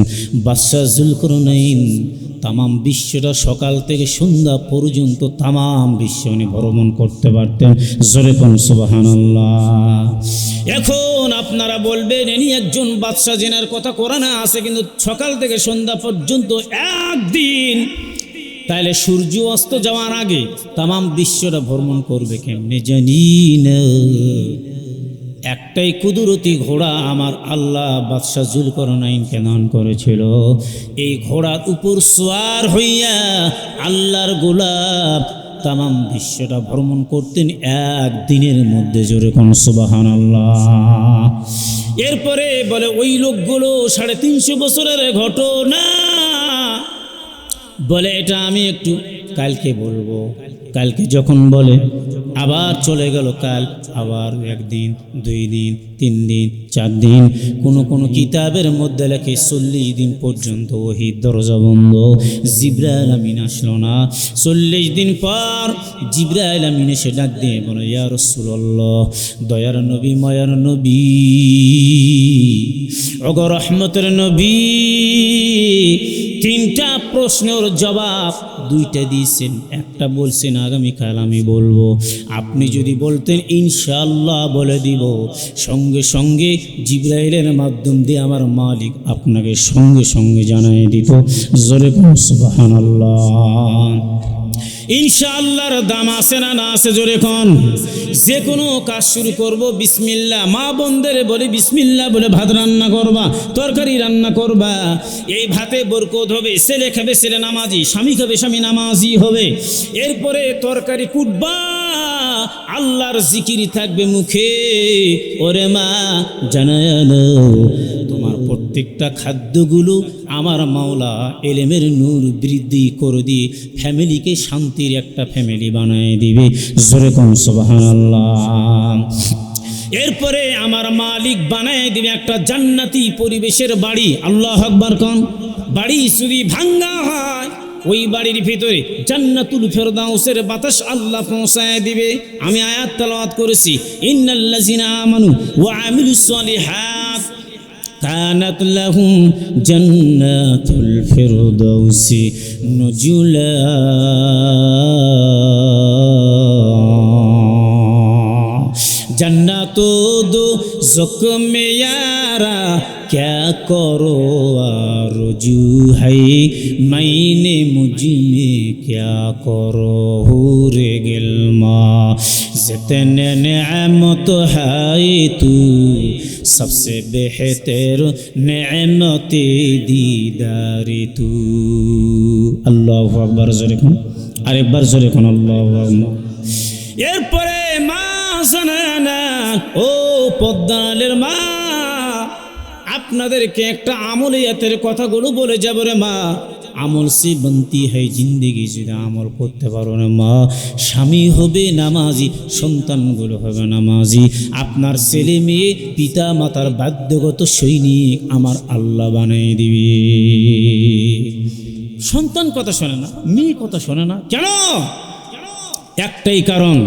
বাদশা যুলকারনাইন তামাম বিশ্বটা সকাল থেকে সন্ধ্যা পর্যন্ত তামাম বিশ্ব উনি ভ্রমণ করতে পারতেন। জোরে কোন সুবহানাল্লাহ। এখন আপনারা বলবেন ইনি একজন বাদশা, জেনার কথা কোরআনে আছে, কিন্তু সকাল থেকে সন্ধ্যা পর্যন্ত একদিন, তাইলে সূর্য অস্ত যাওয়ার আগে তামাম বিশ্বটা ভ্রমণ করবে কেমনে জানি না। একটাই কুদরতি ঘোড়া আমার আল্লাহ বাদশা যুলকারনাইনকে দান করেছিল। এই ঘোড়ার উপর সওয়ার হইয়া আল্লাহর গোলাপ তামাম বিশ্বটা ভ্রমণ করতেন একদিনের মধ্যে। জোরে কোন সুবহানাল্লাহ। এরপরে বলে ওই লোকগুলো 350 বছরের ঘটনা, বলে এটা আমি একটু কালকে বলবো। কালকে যখন বলে আবার চলে গেল কাল, আবার একদিন, 2 দিন, 3 দিন, 4 দিন, কোন কিতাবের মধ্যে লেখে 40 দিন পর্যন্ত ওহীর দরজা বন্ধ, জিবরাইল আমিন আসলো না। 40 দিন পর জিবরাইল আমিন এসে ডাক দিয়ে বলে, ইয়া রাসূলুল্লাহ, দয়ার নবী, মায়ার নবী, ওগো রহমতের নবী, 3টা প্রশ্নের জবাব 2টা দিয়েছেন, একটা বলছেন আগামীকাল আমি বলবো। আপনি যদি বলতেন ইনশাআল্লাহ বলে দিব, সঙ্গে সঙ্গে জিবরাইলের মাধ্যম দিয়ে আমার মালিক আপনাকে সঙ্গে সঙ্গে জানিয়ে দিত। জোরে বলুন সুবহানাল্লাহ। ইনশাআল্লাহর দাম আছে না না আছে? জোরে কোন। যে কোনো কাজ শুরু করব বিসমিল্লাহ, মা বোনদের বলি বিসমিল্লাহ বলে ভাত রান্না করবা, তরকারি রান্না করবা, এই ভাতে বরকত হবে, ছেলে খাবে ছেলে নামাজি, স্বামী খাবে স্বামী নামাজি হবে। এরপরে তরকারি কুটবা, আল্লাহর জিকিরি থাকবে মুখে। ওরে মা, জানানো তোমার প্রত্যেকটা খাদ্যগুলো আমার মাওলা এলেমের নূর বৃদ্ধি করে দিয়ে ফ্যামিলিকে শান্তির একটা ফ্যামিলি বানায় দিবে। জোরে কোন সুবহানাল্লাহ। এরপরে আমার মালিক বানায় দিবে একটা জান্নাতি পরিবেশের বাড়ি। আল্লাহু আকবার কোন। বাড়ি যদি ভাঙ্গা হয়, ওই বাড়ির ভিতরে জান্নাতুল ফেরদাউসের বাতাস আল্লাহ পৌঁছায় দিবে। আমি আয়াত তেলাওয়াত করেছি, ইন্নাল্লাযিনা আমানু ওয়া আমিলুস সালিহাত কানাত লাহুম জান্নাতুল ফিরদাউসি নুজুলা। जन्नतो दो ज़ुक़ में यारा क्या करो आरज़ू है मैंने मुझ में क्या करो हूरे गिल्मा जितने नेमत है तू सबसे बेहतर नेमते दीदारी तू। अल्लाहु अकबर। जोरे कोन আরেকবার জোরে কোন আল্লাহু আকবার। এরপরে মা জানানা, ও পদ্মালের মা, আপনাদেরকে একটা আমলিয়াতের কথাগুলো বলে যাব রে মা। আমল সে বনতি হয় জিন্দেগি, যদি আমল করতে পারো না মা, স্বামী হবে নামাজি, সন্তানগুলো হবে নামাজি, আপনার ছেলে মেয়ে পিতা মাতার বাধ্যগত সৈনিক আমার আল্লাহ বানিয়ে দিবে। সন্তান কথা শোনে না, মেয়ে কথা শোনে না কেন? একটাই কারণ,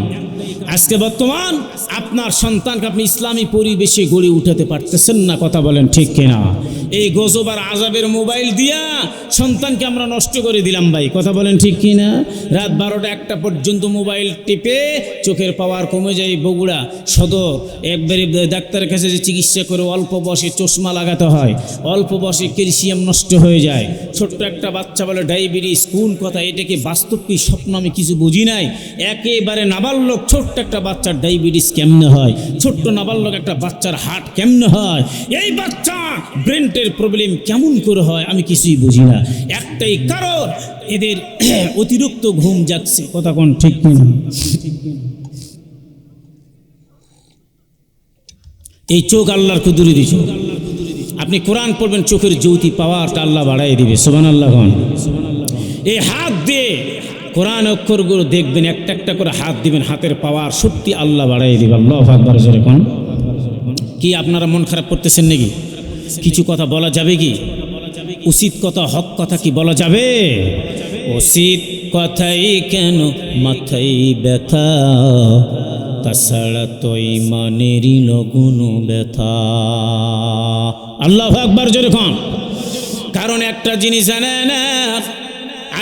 আজকে বর্তমান আপনার সন্তানকে আপনি ইসলামী পরিবেশে গড়ে উঠাতে পারতেছেন না। কথা বলেন ঠিক কিনা? এই গজব আর আযাবের মোবাইল দিয়া সন্তানকে আমরা নষ্ট করে দিলাম ভাই। কথা বলেন ঠিক কিনা? রাত 12টা 1টা পর্যন্ত মোবাইল টিপে চোখের পাওয়ার কমে যায়। বগুড়া সদর একবারে ডাক্তারের কাছে যে চিকিৎসা করে অল্প বয়সে চশমা লাগাতে হয়, অল্প বয়সে ক্যালসিয়াম নষ্ট হয়ে যায়। ছোট্ট একটা বাচ্চা বলে ডায়াবেটিস, কোন কথা? এটাকে বাস্তব কি স্বপ্ন আমি কিছু বুঝি নাই। একেবারে নাবালক ছোট্ট একটা বাচ্চার ডায়াবেটিস কেমনে হয়? ছোট্ট নাবালক একটা বাচ্চার হার্ট কেমনে হয়? এই বাচ্চা ব্রেনের প্রবলেম কেমন করে হয় আমি কিছুই বুঝি না। একটাই কারণ, এদের অতিরিক্ত ঘুম যাচ্ছে। কথা কোন ঠিক কিনা? এই চোখ আল্লাহর কুদরতি দিয়েছে। আপনি কোরআন পড়বেন, চোখের জ্যোতি পাওয়ারটা আল্লাহ বাড়াই দিবে। সুবহানাল্লাহ। এই হাত দিয়ে কোরআন অক্ষরগুলো দেখবেন, একটা একটা করে হাত দিবেন, হাতের পাওয়ার সত্যি আল্লাহ বাড়াই দিবে। আল্লাহু আকবার। জোরে কোন। কি আপনারা মন খারাপ করতেছেন নাকি? কিছু কথা বলা যাবে কি? উচিত কথা, হক কথা কি বলা যাবে? উচিত কথাই কেন মাথায় ব্যথা, তাছাড়া তো ইমানেরই লগুন ব্যথা। আল্লাহু আকবার। জোরে কোন। কারণ একটা জিনিস জানেন,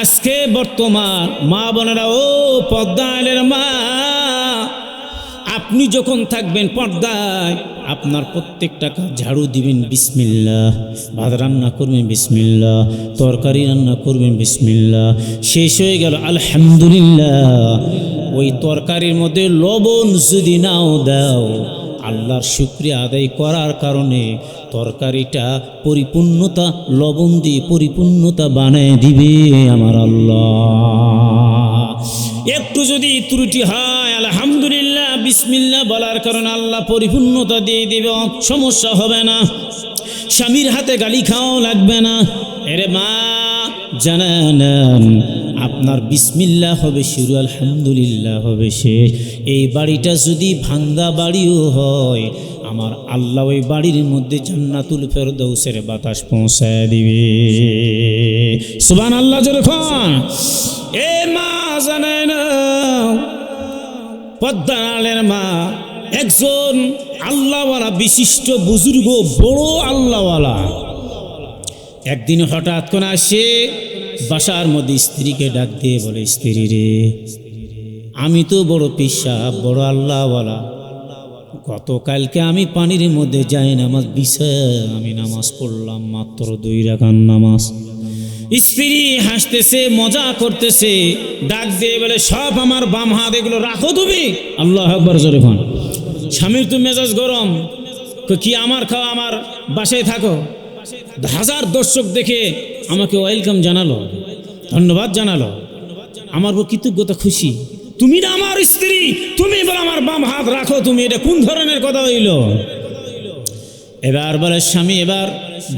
আজকে বর্তমান মা বোনেরা, ও পর্দার মা, আপনি যখন থাকবেন পর্দায়, আপনার প্রত্যেকটা কাজ ঝাড়ু দিবেন বিসমিল্লাহ, ভাত রান্না করবেন বিসমিল্লাহ, তরকারি রান্না করবেন বিসমিল্লাহ, শেষ হয়ে গেল আলহামদুলিল্লাহ। ওই তরকারির মধ্যে লবণ যদি নাও দাও, আল্লাহর শুকরিয়া আদায় করার কারণে তরকারিটা পরিপূর্ণতা, লবণ দিয়ে পরিপূর্ণতা বানিয়ে দিবে আমার আল্লাহ। একটু যদি ত্রুটি হয়, আলহামদুলিল্লাহ বিসমিল্লাহ বলার কারণে আল্লাহ পরিপূর্ণতা দিয়ে দিবে, সমস্যা হবে না। স্বামীর হাতে গালি খাওয়াও লাগবে না। এরে মা জানেন, আপনার বিসমিল্লাহ হবে শুরু, আলহামদুলিল্লাহ হবে শেষ। এই বাড়িটা যদি ভাঙ্গা বাড়িও হয়, আমার আল্লাহ ওই বাড়ির মধ্যে জান্নাতুল ফেরদৌসের বাতাস পৌঁছায় দিবে। সুবহানাল্লাহ জোরে খান। এ মা জানেন না, পদ্মালের মা একজন আল্লাহওয়ালা বিশিষ্ট বুজুর্গ, বড় আল্লাহওয়ালা। একদিন হঠাৎ করে আসে বাসার মধ্যে স্ত্রীকে ডাক দিয়ে বলে, স্ত্রী রে, আমি তো বড় পিসাব, বড় আল্লাহওয়ালা, গতকালকে আমি পানির মধ্যে যাই নামাজ বিছায় আমি নামাজ পড়লাম, মাত্র 2 রাকাত নামাজ। স্ত্রী হাসতেছে, মজা করতেছে, ডাক দিয়ে বলে, সব আমার বাম হাত এগুলো রাখো তুমি। আল্লাহু আকবার জোরে বল। স্বামীর তো মেজাজ গরম, কি আমার খাওয়া, আমার বাসায় থাকো। হাজার দর্শক দেখে আমাকে ওয়েলকাম জানালো, ধন্যবাদ জানালো, আমার কৃতজ্ঞতা খুশি। তুমি না আমার স্ত্রী, তুমি বলে আমার বাম হাত রাখো তুমি, এটা কোন ধরনের কথা হইল? এবার বলে স্বামী, এবার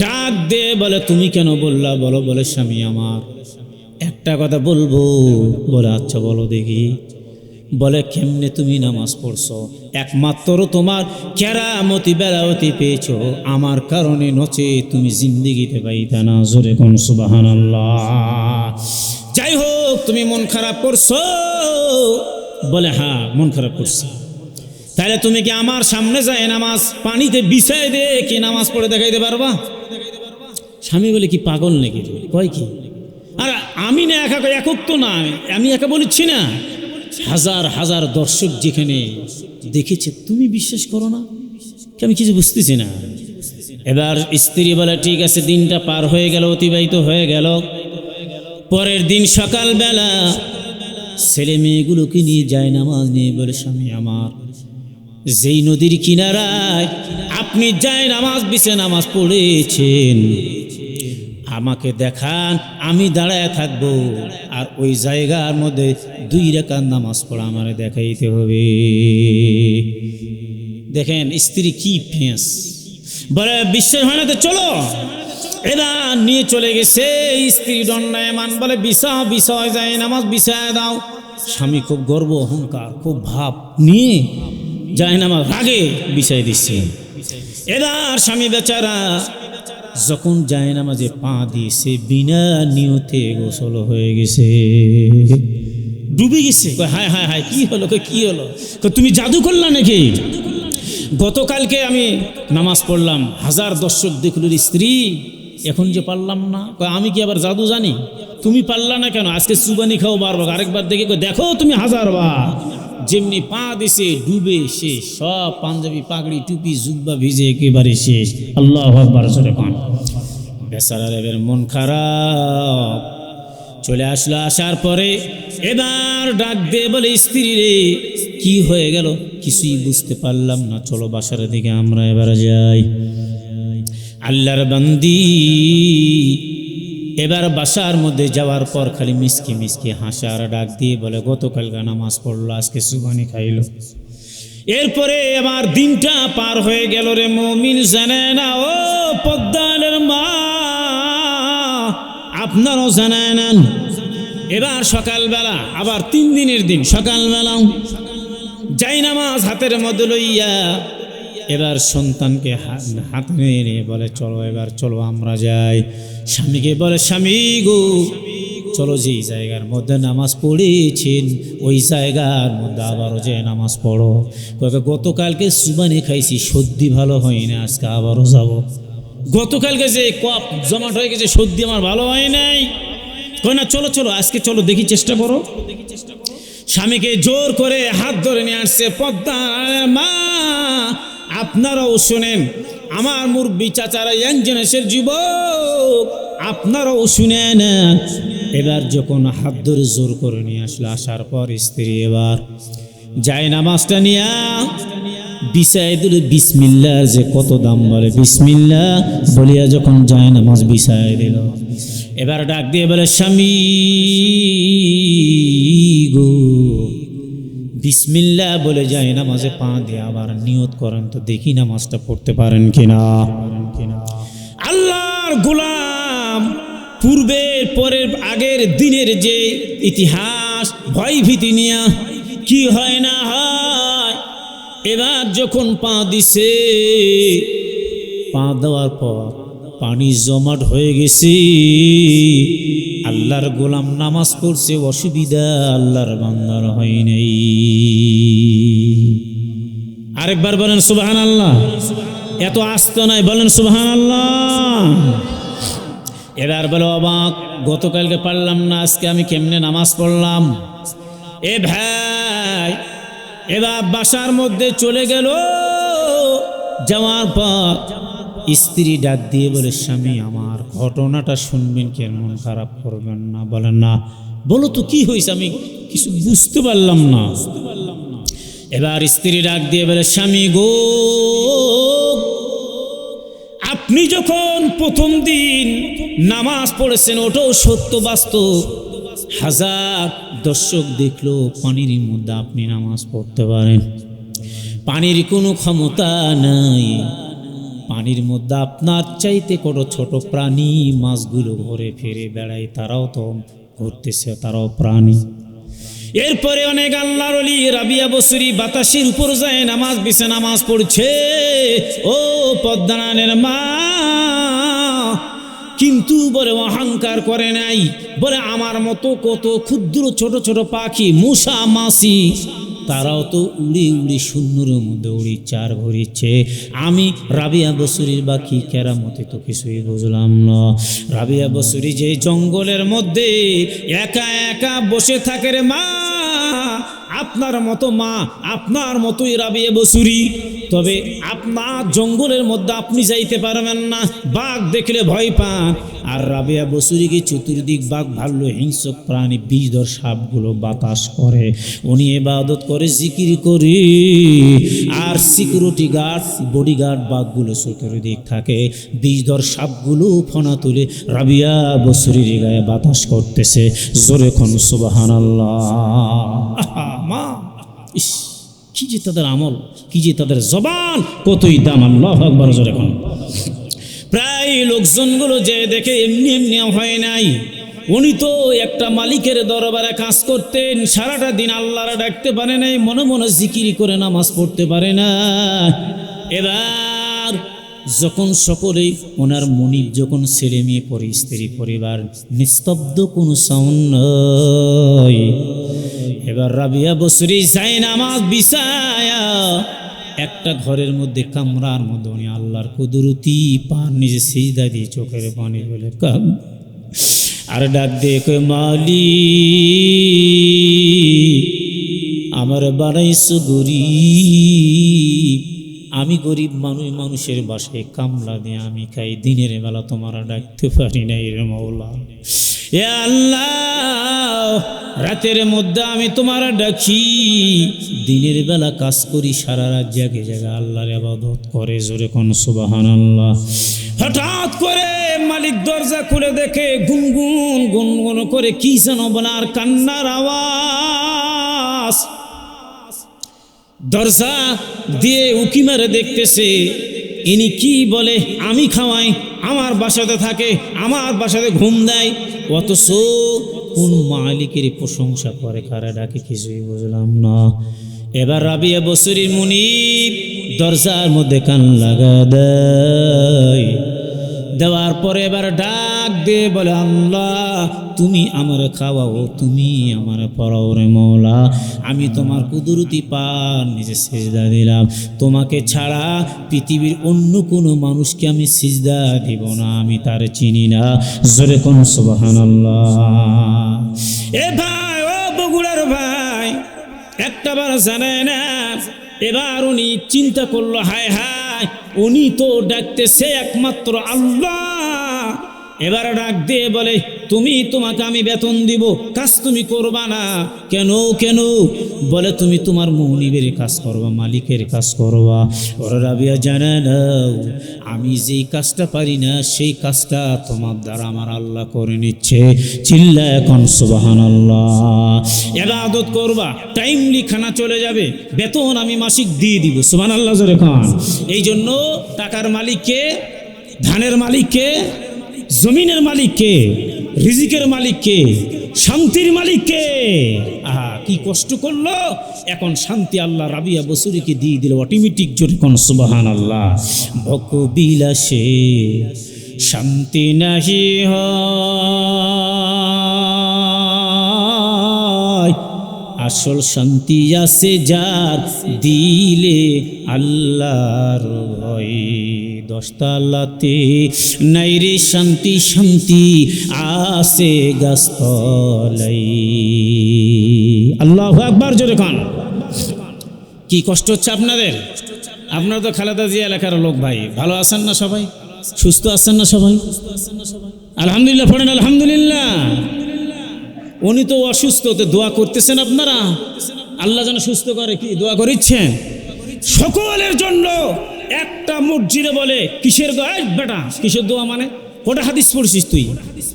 ডাক দে বলে, তুমি কেন বললা বলো। বলে স্বামী, আমার একটা কথা বলবো। বলে আচ্ছা বলো দেখি। বলে কেমনে তুমি নামাজ পড়ছো? একমাত্র তোমার কেরামতি বেলাওতি পেয়েছো আমার কারণে, নচে তুমি জিন্দিগিতে পাইতা না। জোরে কোন সুবহানাল্লাহ। যাই হোক, তুমি মন খারাপ করছো? বলে হ্যাঁ মন খারাপ করছি। তাহলে তুমি কি আমার সামনে যায় নামাজ পানিতে বিছায় দে কি নামাজ পড়ে দেখাইতে পারবা? স্বামী বলে, কি পাগল নাকি? কয় কি? আর আমি না একা, একক তো না, আমি একা বলছি না, হাজার হাজার দর্শক যেখানে দেখেছে, তুমি বিশ্বাস করো না? আমি কিছু বুঝতেছি না। এবার স্ত্রী বলে, ঠিক আছে। দিনটা পার হয়ে গেল, অতিবাহিত হয়ে গেল। পরের দিন সকালবেলা ছেলে মেয়েগুলোকে নিয়ে যায় নামাজ নিয়ে বলে, স্বামী আমার, যেই নদীর কিনারায় আপনি যায় নামাজ বিছে নামাজ পড়েছেন, আমাকে দেখান, আমি দাঁড়ায় থাকবো, আর ওই জায়গার মধ্যে 2 রাকাত নামাজ পড়া আমারে দেখাইতে হবে। দেখেন স্ত্রী কি ফেঁস। বলে বিশ্বাস হয় না তো চলো। এবার নিয়ে চলে গেছে স্ত্রী দণ্ডায়মান। বলে বিষয় যায় নামাজ বিছায় দাও। স্বামী খুব গর্ব, অহংকার, খুব ভাব নিয়ে যায় নামাজ রাগে বিছাই দিচ্ছে। এবার স্বামী বেচারা যখন যায় নামাজে পা দিয়েছে, বিনা নিয়তে গোসল হয়ে গেছে, ডুবে গেছে। হায় হায় হায়, কি হলো? কি হলো? তুমি জাদু করলা নাকি? গতকালকে আমি নামাজ পড়লাম, হাজার দর্শক দেখলো, স্ত্রী এখন যে পারলাম না। আমি কি আবার জাদু জানি? তুমি পারলা না কেন? আজকে চুবানি খাও বারবার। আরেকবার দেখে দেখো তুমি 1000বার। যেমনি পা দিছে ডুবে শেষ, সব পাঞ্জাবি পাগড়ি টুপি জুব্বা ভিজে একেবারে শেষ। আল্লাহু আকবার জোরে পান। বেচারা রেবের মন খারাপ। চলে আসলো, আসার পরে এবার ডাক দিয়ে বলে, স্ত্রী রে কি হয়ে গেল? কিছুই বুঝতে পারলাম না, চলো বাসার দিকে আমরা এবার যাই। আল্লাহর বান্দি এবার বাসার মধ্যে যাওয়ার পর খালি মিসকি মিসকি হাসার ডাক দিয়ে বলে, গতকালকে নামাজ পড়লো, আজকে সুবানি খাইলো। এরপরে আবার দিনটা পার হয়ে গেল রে মুমিন। জানে না ও পদ্মালের মা, আপনারও জানে না। এবার সকালবেলা, আবার 3 দিনের দিন সকালবেলা যাই নামাজ হাতের মধ্যে লইয়া এবার সন্তানকে হাত নিয়ে বলে, চলো এবার চলো আমরা যাই। স্বামীকে বলে, স্বামী গো চলো, যেই জায়গার মধ্যে নামাজ পড়েছেন ওই জায়গার মধ্যে আবারও যে নামাজ পড়ো। গতকালকে সুবানি খাইছি, সর্দি ভালো হয় না, আজকে আবারও যাব। গতকালকে যে কপ জমাট হয়ে গেছে, সর্দি আমার ভালো হয় নাই। কয় না, চলো চলো আজকে চলো, দেখি চেষ্টা করো। স্বামীকে জোর করে হাত ধরে নিয়ে আসছে। পদ্মার মা আপনারাও শুনেন, আমার মুরব্বি চাচারা ইয়াং জেনারেশনের যুবক, আপনারাও শুনেন। এবার যখন হাত ধরে জোর করে নিয়ে আসলো, আসার পর স্ত্রী এবার যায় নামাজটা নিয়া বিছায় দিল। বিসমিল্লাহ যে কত দাম বলে, বিসমিল্লাহ বলিয়া যখন যায় নামাজ বিছায় দিল। এবার ডাক দিয়ে বলে, স্বামী গো বিসমিল্লাহ বলে যায় নামাজে পা দিয়ে আবার নিয়ত করেন তো দেখি নামাজটা পড়তে পারেন কিনা। আল্লাহর গোলাম পূর্বের পরের আগের দিনের যে ইতিহাস ভয়ভীতি নিয়ে কি হয় না হয়, এবার যখন পা দিছে, পা দেওয়ার পর পানি জমাট হয়ে গেছে। আল্লাহর গোলাম নামাজ পড়ছে, অসুবিধা আল্লাহর বান্দার হয় নাই। আরেকবার বলেন সুবহানাল্লাহ। এত আস্ত নাই, বলেন সুবহানাল্লাহ। এবার বলো অবাক, গতকালকে পারলাম না, আজকে আমি কেমনে নামাজ পড়লাম? এ ভাই, এবার বাসার মধ্যে চলে গেল। যাওয়ার পর স্ত্রী ডাক দিয়ে বলে, স্বামী আমার, ঘটনাটা শুনবেন, কেমন খারাপ করবেন না, বলেন না। বলো তো কি হয়েছে, আমি কিছু বুঝতে পারলাম না। এবার স্ত্রী ডাক দিয়ে বলে, স্বামী গো, আপনি যখন প্রথম দিন নামাজ পড়েছেন, ওটাও সত্য বাস্তব, হাজার দর্শক দেখলো পানির মধ্যে আপনি নামাজ পড়তে পারেন, পানির কোনো ক্ষমতা নাই, পানির মধ্যে আপনার চাইতে কত ছোট প্রাণী মাছগুলো ঘুরে ফিরে বেড়ায়, তারাও তো ঘুরতেছে, তারাও প্রাণী। এরপরে অনেক আল্লাহর ওলি রাবিয়া বসরি বাতাসের উপর যায় নামাজ বিছে নামাজ পড়ছে। ও পদ্মানের মা, কিন্তু বলে অহংকার করে নাই, বলে আমার মতো কত ক্ষুদ্র ছোট ছোট পাখি মূষা মাছি, তারাও তো উড়ে উড়ে শূন্যের মধ্যে উড়ি চার ঘুরিচ্ছে, আমি রাবিয়া বসুরির বাকি কেরামতে তো কিছুই বুঝলাম না। রাবিয়া বসুরি যে জঙ্গলের মধ্যে একা একা বসে থাকে রে মা, আপনার মতো মা, আপনার মতোই রাবিয়া বসুরি, তবে আপনার জঙ্গলের মধ্যে আপনি যাইতে পারবেন না, বাঘ দেখলে ভয় পান, আর রাবিয়া বসুরিকে চতুর্দিক বাঘ ভাল্লু হিংস্র প্রাণী বিষধর সাপগুলো বাতাস করে, উনি ইবাদত করে, জিকির করে, আর সিকিউরিটি গার্ড বডিগার্ড বাঘগুলো চতুর্দিক থাকে, বিষধর সাপগুলো ফনা তুলে রাবিয়া বসুরির গায়ে বাতাস করতেছে। জোরে কোন সুবহানাল্লাহ। মা, ইস, কি যে তাদের আমল, কি যে তাদের জবান, কতই দাম, আল্লাহু আকবার, জোরে কোন। প্রায় লোকজনগুলো যে দেখে এমনি এমনি হয় নাই, উনি তো একটা মালিকের দরবারে কাজ করতেন, সারাটা দিন আল্লাহরা ডাকতে পারে নাই, মনে মনে জিকির করে নামাজ পড়তে পারে না। এবার যখন সকলেই ওনার মনিব, যখন ছেলে মেয়ে পরি, স্ত্রী পরিবার, নিস্তব্ধ কোনো সাউন্ড নয়, এবার রাবিয়া বসরি যায় নামাজ বিছায়া একটা ঘরের মধ্যে, কামরার মধ্যে উনি আল্লাহর কুদরতি পান, নিজে সিজদা দিয়ে চোখের পানি বলে কাম, আর ডাক দিয়ে কই, মালিক আমার বানাইছো গরিব, আমি গরিব মানুষ, মানুষের বাসায় কামলা দিয়ে আমি খাই, দিনের বেলা তোমারা ডাকতে পারি নাই রে মওলা। এ আল্লাহ, রাতের মধ্যে আমি তোমারা ডাকি, দিনের বেলা কাজ করি, সারা রাত জাগে জায়গা আল্লাহর ইবাদত করে। জোরে কোন সুবহানাল্লাহ। হঠাৎ করে মালিক দরজা খুলে দেখে গুনগুন গুনগুন করে কি যেন বলার কান্নার আওয়াজ, দরজা দিয়ে উকি মেরে দেখতেছে, ইনি কি বলে, আমি খাওয়াই, আমার বাসাতে থাকে, আমার বাসাতে ঘুম দেয়, অথচ কোন মালিকের প্রশংসা করে, কারা ডাকে, কিছুই বুঝলাম না। এবার রাবিয়া বসরির মুনিব দরজার মধ্যে কান লাগা দেয়, দেওয়ার পরে এবার ডাক দিয়ে বলে, আল্লাহ তুমি আমার খাওয়াও, তুমি আমার পড়াও রে মওলা, আমি তোমার কুদরতি পান নিজে সিজদা দিলাম, তোমাকে ছাড়া পৃথিবীর অন্য কোনো মানুষকে আমি সিজদা দিব না, আমি তার চিনি না। জোরে কোন সুবহানাল্লাহ। এ ভাই, ও বগুড়ার ভাই, একটা বার জানে না, এবার উনি চিন্তা করলো, হায় হায়, উনি তো ডাকতেছে একমাত্র আল্লাহ। এবার ডাক দিয়ে বলে, তোমাকে আমি বেতন দিব, কাজ তুমি করবা না কেন? কেন? বলে, তুমি তোমার মুনিবের কাজ করবা, মালিকের কাজ করবা। ওরা রাবিয়া জানে না, আমি যেই কাজটা পারি না সেই কাজটা তোমার দ্বারা আমার আল্লাহ করে নিচ্ছে। চিল্লা এখন সুবহানাল্লাহ। ইবাদত করবা, টাইমলি খানা চলে যাবে, বেতন আমি মাসিক দিয়ে দিব। সুবহানাল্লাহ জোরে খান। এই জন্য টাকার মালিককে, ধানের মালিককে, জমিনের মালিককে, রিজিকের মালিক কে? শান্তির মালিক কে? আহা, কি কষ্ট করলো, এখন শান্তি আল্লাহ রাবিয়া বসুরিকে দিয়ে দিল অটোমেটিক। জোরে কোন সুবহানাল্লাহ। ভোগ বিলাসে শান্তি নাহি হয়, আসল শান্তি আছে যার দিলে আল্লাহর ভয়। দশতলাতে নাই রে শান্তি, শান্তি আছে গাছতলাই। আল্লাহু আকবার, জোরে খান। কি কষ্ট হচ্ছে আপনাদের? আপনারা তো খালেদা জিয়া এলাকার লোক ভাই, ভালো আছেন না সবাই? সুস্থ আছেন না সবাই? আলহামদুলিল্লাহ পড়েন আলহামদুলিল্লাহ। উনি তো অসুস্থ, তো দোয়া করতেছেন আপনারা আল্লাহ যেন সুস্থ করে, কি দোয়া করিচ্ছেন? সকলের জন্য একটা মসজিদে বলে কিসের দোয়া? বেটা কিসের দোয়া মানে? ওটা হাদিস পড়ছিস তুই?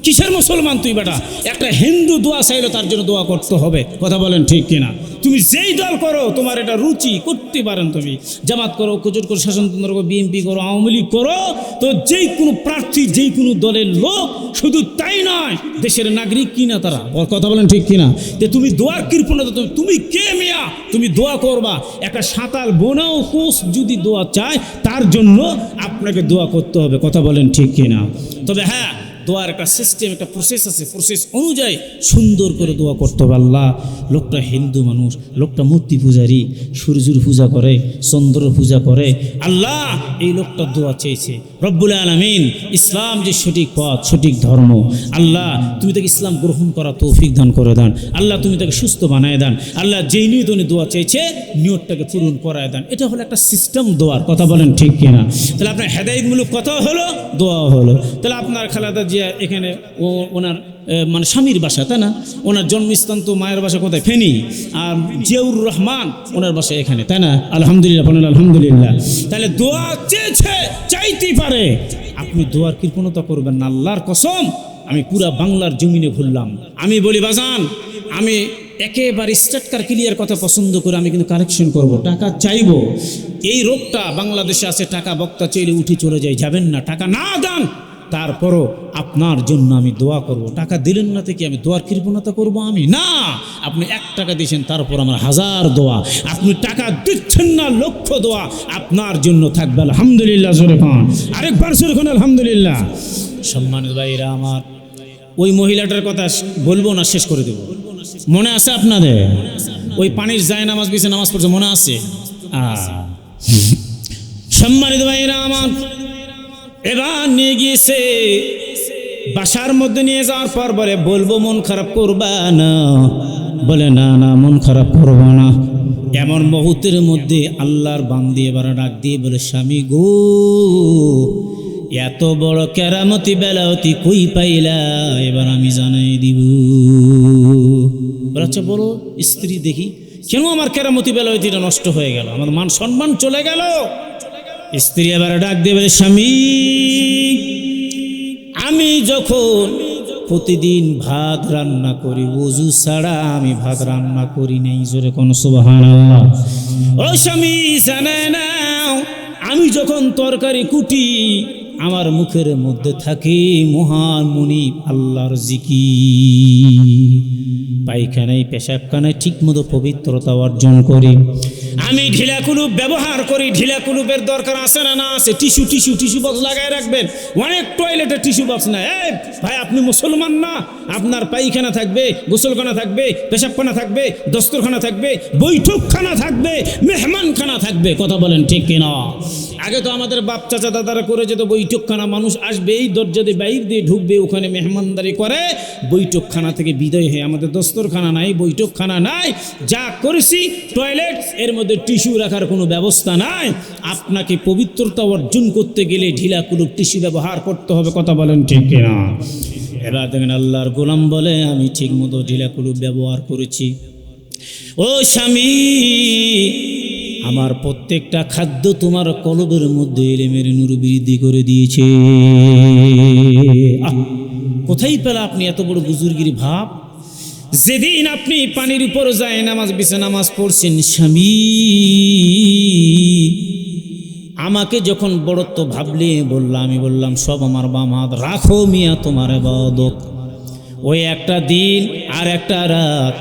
কিসের মুসলমান তুই বেটা? একটা হিন্দু দোয়া চাইলো তার জন্য দোয়া করতে হবে, কথা বলেন ঠিক কিনা? তুমি যেই দল করো, তোমার এটা রুচি, করতে পারেন তুমি। জামাত করো, কুজুর করো, শাসনতন্ত্র করো, বিএনপি করো, আওয়ামী লীগ করো, তো যেই কোনো প্রার্থী, যেই কোনো দলের লোক, শুধু তাই নয় দেশের নাগরিক কিনা তারা, কথা বলেন ঠিক কিনা? যে তুমি দোয়ার কৃপণতা, তুমি কে মিয়া তুমি দোয়া করবা? একটা সাঁতাল বোনাও কোষ যদি দোয়া চায়, তার জন্য আপনাকে দোয়া করতে হবে, কথা বলেন ঠিক কিনা? তবে হ্যাঁ, দোয়ার একটা সিস্টেম, একটা প্রসেস আছে, প্রসেস অনুযায়ী সুন্দর করে দোয়া করতে হবে। আল্লাহ, লোকটা হিন্দু মানুষ, লোকটা মূর্তি পূজারি, সূর্যের পূজা করে, চন্দ্রের পূজা করে, আল্লাহ এই লোকটা দোয়া চেয়েছে। রব্বুল আলামিন ইসলাম যে সঠিক পথ, সঠিক ধর্ম, আল্লাহ তুমি তাকে ইসলাম গ্রহণ করা তৌফিক দান করে দেন। আল্লাহ তুমি তাকে সুস্থ বানায় দেন। আল্লাহ যেই নিয়ত উনি দোয়া চেয়েছে, নিয়তটাকে পূরণ করায় দেন। এটা হলো একটা সিস্টেম দোয়ার, কথা বলেন ঠিক কিনা? তাহলে আপনার হেদায়েতমূলক কথা হলো, দোয়া হলো। তাহলে আপনার খালেদা জিয়া এখানে ওনার মানে স্বামীর বাসা, তাই না? ওনার জন্মস্থান তো মায়ের বাসা কোথায়? ফেনী। আর জিয়াউর রহমান ওনার বাসা এখানে, তাই না? আলহামদুলিল্লাহ বলেন আলহামদুলিল্লাহ। তাহলে দোয়া চেয়েছে, চাইতেই পারে। আপনি দোয়ার কৃপণতা করবেন না, আল্লাহর কসম। আমি পুরা বাংলার জমিনে ঘুরলাম, আমি বলি বাজান, আমি একেবারে স্ট্যাটকার ক্লিয়ার কথা পছন্দ করে আমি কিন্তু কালেকশন করব, টাকা চাইবো। এই রোগটা বাংলাদেশে আছে, টাকা বক্তা চাইলে উঠে চলে যায়, যাবেন না, টাকা না দেন, তারপরও আপনার জন্য আমি দোয়া করব। টাকা দিলেন না থেকে আমি দোয়ার কৃপণতা করব? আমি না। আপনি 1 টাকা দিয়েছেন, তারপর আমার 1000 দোয়া। আপনি টাকা দিচ্ছেন না, লক্ষ দোয়া আপনার জন্য থাকবে। আলহামদুলিল্লাহ জোরে খান, আরেকবার জোরে খান আলহামদুলিল্লাহ। সম্মানিত ভাইরা আমার, ওই মহিলাটার কথা বলবো না, শেষ করে দেব। মনে আছে আপনাদের? ওই পানির যায় নামাজ বিছে নামাজ পড়ছে, মনে আছে? সম্মানিত ভাইরা আমার, এবার নিয়ে গিয়েছে বাসার মধ্যে, নিয়ে যাওয়ার পর বলে বলবো মন খারাপ করবা না? বলে না না, মন খারাপ করবো না। এমন মুহূর্তের মধ্যে আল্লাহর বান্দি এবার ডাক দিয়ে বলে, স্বামী গো, এত বড় কেরামতি বেলাওতি কই পাইলা? এবার আমি জানাই দিব। আচ্ছা বলো স্ত্রী, দেখি কেন আমার কেরামতি বেলাওতিটা নষ্ট হয়ে গেল, আমার মান সম্মান চলে গেল? স্ত্রী এবার ডাক দিয়ে বলে, স্বামী, আমি যখন প্রতিদিন ভাত রান্না করি, ওযু ছাড়া আমি ভাত রান্না করি নাই। জোরে কোন সুবহানাল্লাহ। ও স্বামী, জানে না, আমি যখন তরকারি কুটি, আমার মুখের মধ্যে থাকে মহান মুনিব আল্লাহর জিকির। পায়খানায় পেশাবখানায় ঠিক মতো পবিত্রতা অর্জন করি। আমি ঢিলা কুলুপ ব্যবহার করি। ঢিলা কুলুপের দরকার আছে না? না আছে। টিস্যু বক্স লাগাই রাখবেন। অনেক টয়লেটে টিস্যু বক্স না। এই ভাই, আপনি মুসলমান না? আপনার পায়খানা থাকবে, গোসলখানা থাকবে, পেশাবখানা থাকবে, দস্তরখানা থাকবে, বৈঠকখানা থাকবে, মেহমানখানা থাকবে, কথা বলেন ঠিক কিনা? আগে তো আমাদের বাপ চাচা দাদারা করে যেত বৈঠকখানা, মানুষ আসবে এই দরজা দিয়ে বাইর দিয়ে ঢুকবে, ওখানে মেহমানদারি করে বৈঠকখানা থেকে বিদায় হয়। আমাদের দস্তরখানা নাই, বৈঠকখানা নাই, যা করেছি টয়লেট, এর মধ্যে টিস্যু রাখার কোনো ব্যবস্থা নাই। আপনাকে পবিত্রতা অর্জন করতে গেলে ঢিলা কুলুপ টিস্যু ব্যবহার করতে হবে, কথা বলেন ঠিক কিনা? এবার দেখেন আল্লাহর গোলাম বলে, আমি ঠিক মতো ঢিলা কুলুপ ব্যবহার করেছি। ও স্বামী, আমার প্রত্যেকটা খাদ্য তোমার কলবের মধ্যে ইলমের নূর বৃদ্ধি করে দিয়েছে। কোথায় পেলা আপনি এত বড় বুজুর্গির ভাব? যেদিন আপনি পানির উপর যায় নামাজ বিছে নামাজ পড়ছেন, স্বামী আমাকে যখন বড়ত্ব ভাবলে বললাম, আমি বললাম সব আমার বাম হাত, রাখো মিয়া তোমার ইবাদত। ওই একটা দিন আর একটা রাত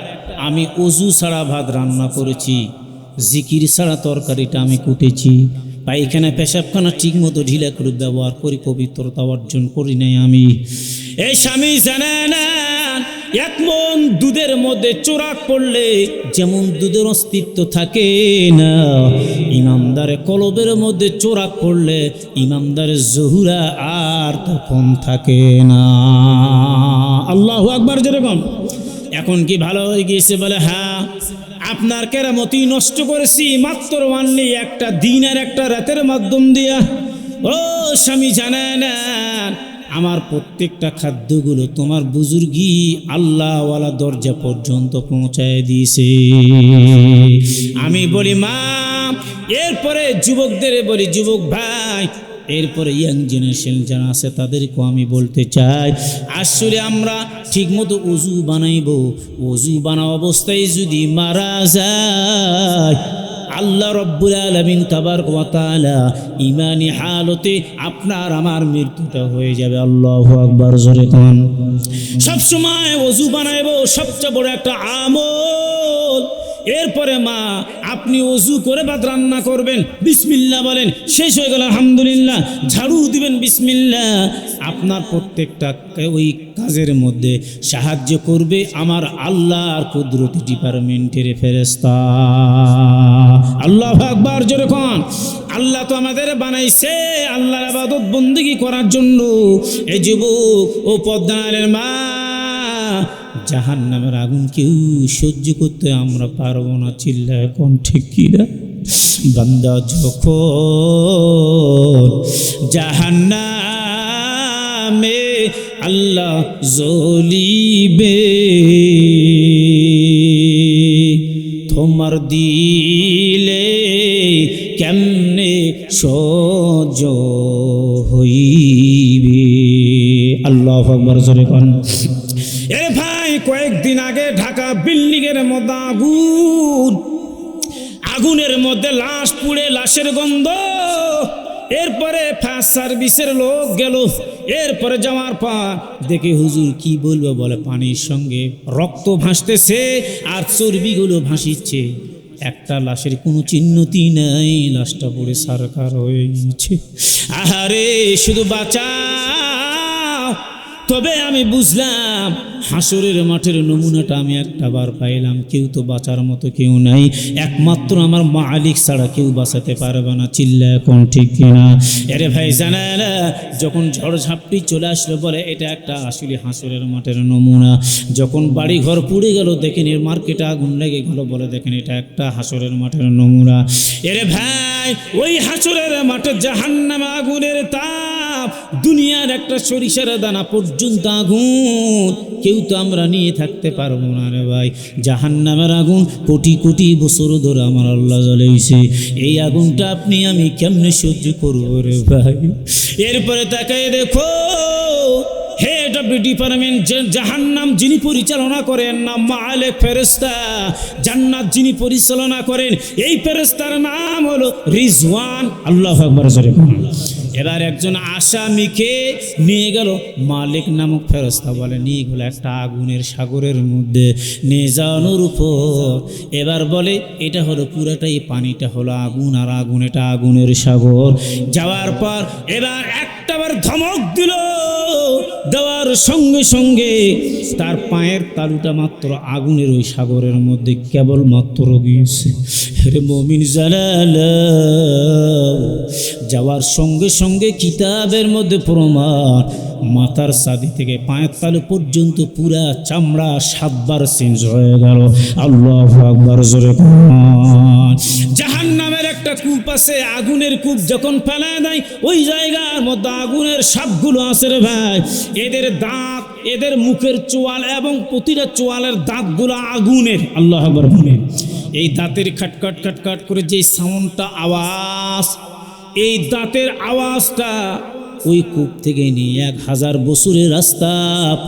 আমি অজু ছাড়া ভাত রান্না করেছি, জিকির ছাড়া তরকারিটা আমি কুটেছি, পায়খানা পেশাবখানা ঠিক মতো ঢিলা করে ব্যবহার করি, পবিত্রতা অর্জন করি নাই আমি। এই স্বামী জানে না, এক মন দুধের মধ্যে চোরাক পড়লে যেমন দুধের অস্তিত্ব থাকে না, ইমানদারের কলবের মধ্যে চোরাক পড়লে ইমানদারের জহুরা আর তখন থাকে না। আল্লাহু আকবার যেরকম। এখন কি ভালো হয়ে গিয়েছে? বলে হ্যাঁ, আপনার কেরামতি নষ্ট করেছি মাত্র মানলি একটা দিন আর একটা রাতের মাধ্যম দিয়া। ও স্বামী জানে না, আমার প্রত্যেকটা খাদ্যগুলো তোমার বুজুর্গি আল্লাহওয়ালা দরজা পর্যন্ত পৌঁছায় দিয়েছে। আমি বলি মা, এরপরে যুবকদের বলি যুবক ভাই, এরপরে ইয়াং জেনারেশন যারা আছে তাদেরকেও আমি বলতে চাই, আসলে আমরা ঠিকমতো ওযু বানাইব, ওযু বানা অবস্থায় যদি মারা যায়, আল্লাহ রব্বুল আলামিন তাবারক ওয়া তাআলা ইমানি হালতে আপনার আমার মৃত্যুটা হয়ে যাবে। আল্লাহু আকবার জোরে কোন। সব সময় ওযু বানাইব সবচেয়ে বড় একটা আমল। এরপরে মা আপনি ওযু করে ভাত রান্না করবেন, বিসমিল্লাহ বলেন, শেষ হয়ে গেল আলহামদুলিল্লাহ, ঝাড়ু দিবেন বিসমিল্লাহ। আপনার প্রত্যেকটা ওই কাজের মধ্যে সাহায্য করবে আমার আল্লাহর কুদরতি ডিপার্টমেন্টের ফেরেশতা। আল্লাহু আকবার জোরে কোন। আল্লাহ তো আমাদের বানাইছে আল্লাহর ইবাদত বন্দেগী করার জন্য। এই যুবক ও পদ্মার মা, জাহান্নামের আগুন কেউ সহ্য করতে আমরা পারবো না, চিল্লায় কোন ঠিক কিনা? বান্দা যখন জাহান্নামে আল্লাহ জ্বলিবে, তোমার দিলে কেমনে সহ্য হইবে? আল্লাহু আকবার জোরে কোন। এ ভাই, কয়েকদিন আগে ঢাকা বিল্ডিংয়ের মধ্যে আগুনের মধ্যে লাশ পুড়ে, লাশের গন্ধ। এরপরে ফায়ার সার্ভিসের লোক গেল, এরপরে যাওয়ার পর দেখে হুজুর কি বলবো, বলে পানির সঙ্গে রক্ত ভাসতেছে আর চর্বিগুলো ভাসিচ্ছে, একটা লাশের কোনো চিহ্নতি নাই, লাশটা পড়ে সারকার হয়ে গেছে। আহারে শুধু বাঁচাও। তবে আমি বুঝলাম হাসরের মাঠের নমুনাটা আমি একটা বার পাইলাম, কেউ তো বাঁচার মতো কেউ নাই, একমাত্র আমার মালিক ছাড়া কেউ বাঁচাতে পারবে না, চিল্লায় কোন ঠিক কিনা? আরে ভাই জানা না, যখন ঝড় ঝাপটি চলে আসলো, বলে এটা একটা আসলে হাসরের মাঠের নমুনা। যখন বাড়ি ঘর পুড়ে গেল, দেখেন এর মার্কেটে আগুন লেগে গেল, বলে দেখেন এটা একটা হাসরের মাঠের নমুনা। এরে ভাই, ওই হাসরের মাঠে জাহান্নামে আগুনের তাপ, দুনিয়ার একটা সরিষার দানা পর্যন্ত আগুন, কেউ তো আমরা নিয়ে থাকতে পারবো না রে ভাই। জাহান্নামের আগুন কোটি কোটি বছর ধরে আমার আল্লাহ জ্বালাইছে, এই আগুনটা আপনি আমি কেমনে সহ্য করবো রে ভাই? এরপরে তাকায় দেখো, হেড অফ ডিপার্টমেন্ট জাহান্নাম যিনি পরিচালনা করেন না মালিক ফেরেশতা, জান্নাত যিনি পরিচালনা করেন এই ফেরেশতার নাম হলো রিজওয়ান। আল্লাহু আকবার জোরে বলুন। এবার একজন আসামিকে নিয়ে গেল মালিক নামক ফেরেশতা, বলে নিয়ে গেল একটা আগুনের সাগরের মধ্যে, নিয়ে যাওয়ানোর উপর এবার বলে এটা হলো পুরাটাই পানিটা হলো আগুন, আর আগুন এটা আগুনের সাগর। যাওয়ার পর এবার একটাবার ধমক দিল, দেওয়ার সঙ্গে সঙ্গে তার পায়ের তালুটা মাত্র আগুনের ওই সাগরের মধ্যে কেবল মাত্র গিয়েছে। হে মুমিন জালালা, যাওয়ার সঙ্গে সঙ্গে কিতাবের মধ্যে প্রমাণ, মাথার সাদি থেকে পায়ের তালু পর্যন্ত পুরা চামড়া 7 বার চেঞ্জ হয়ে গেল। আল্লাহু আকবার জোরে কোন। জাহান্নামের একটা কূপ আছে, আগুনের কূপ যখন ফেলায় দেয় ওই জায়গার মধ্যে আগুনের সাপগুলো আছে রে ভাই, এদের দাঁত, এদের মুখের চোয়াল এবং প্রতিটা চোয়ালের দাঁতগুলো আগুনের। আল্লাহু আকবার। এই দাঁতের খটখট খটখট করে যে সাউন্ডটা আওয়াজ, এই দাঁতের আওয়াজটা ওই কূপ থেকে নিয়ে 1000 বছরের রাস্তা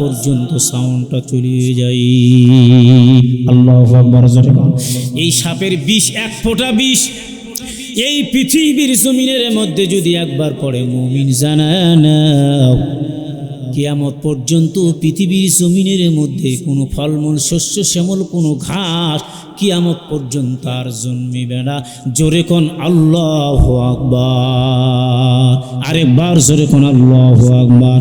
পর্যন্ত সাউন্ডটা চলিয়ে যায়। আল্লাহু আকবার। এই সাপের বিষ, 1 ফোঁটা বিষ এই পৃথিবীর জমিনের মধ্যে যদি একবার পড়ে, মুমিন জানা না কিয়ামত পর্যন্ত পৃথিবীর জমিনের মধ্যে কোনো ফলমূল শস্য শ্যামল কোনো ঘাস কিয়ামত পর্যন্ত আর জন্মিবে না। জোরে কোন আল্লাহু আকবার, আরেকবার জোরে কোন আল্লাহু আকবার।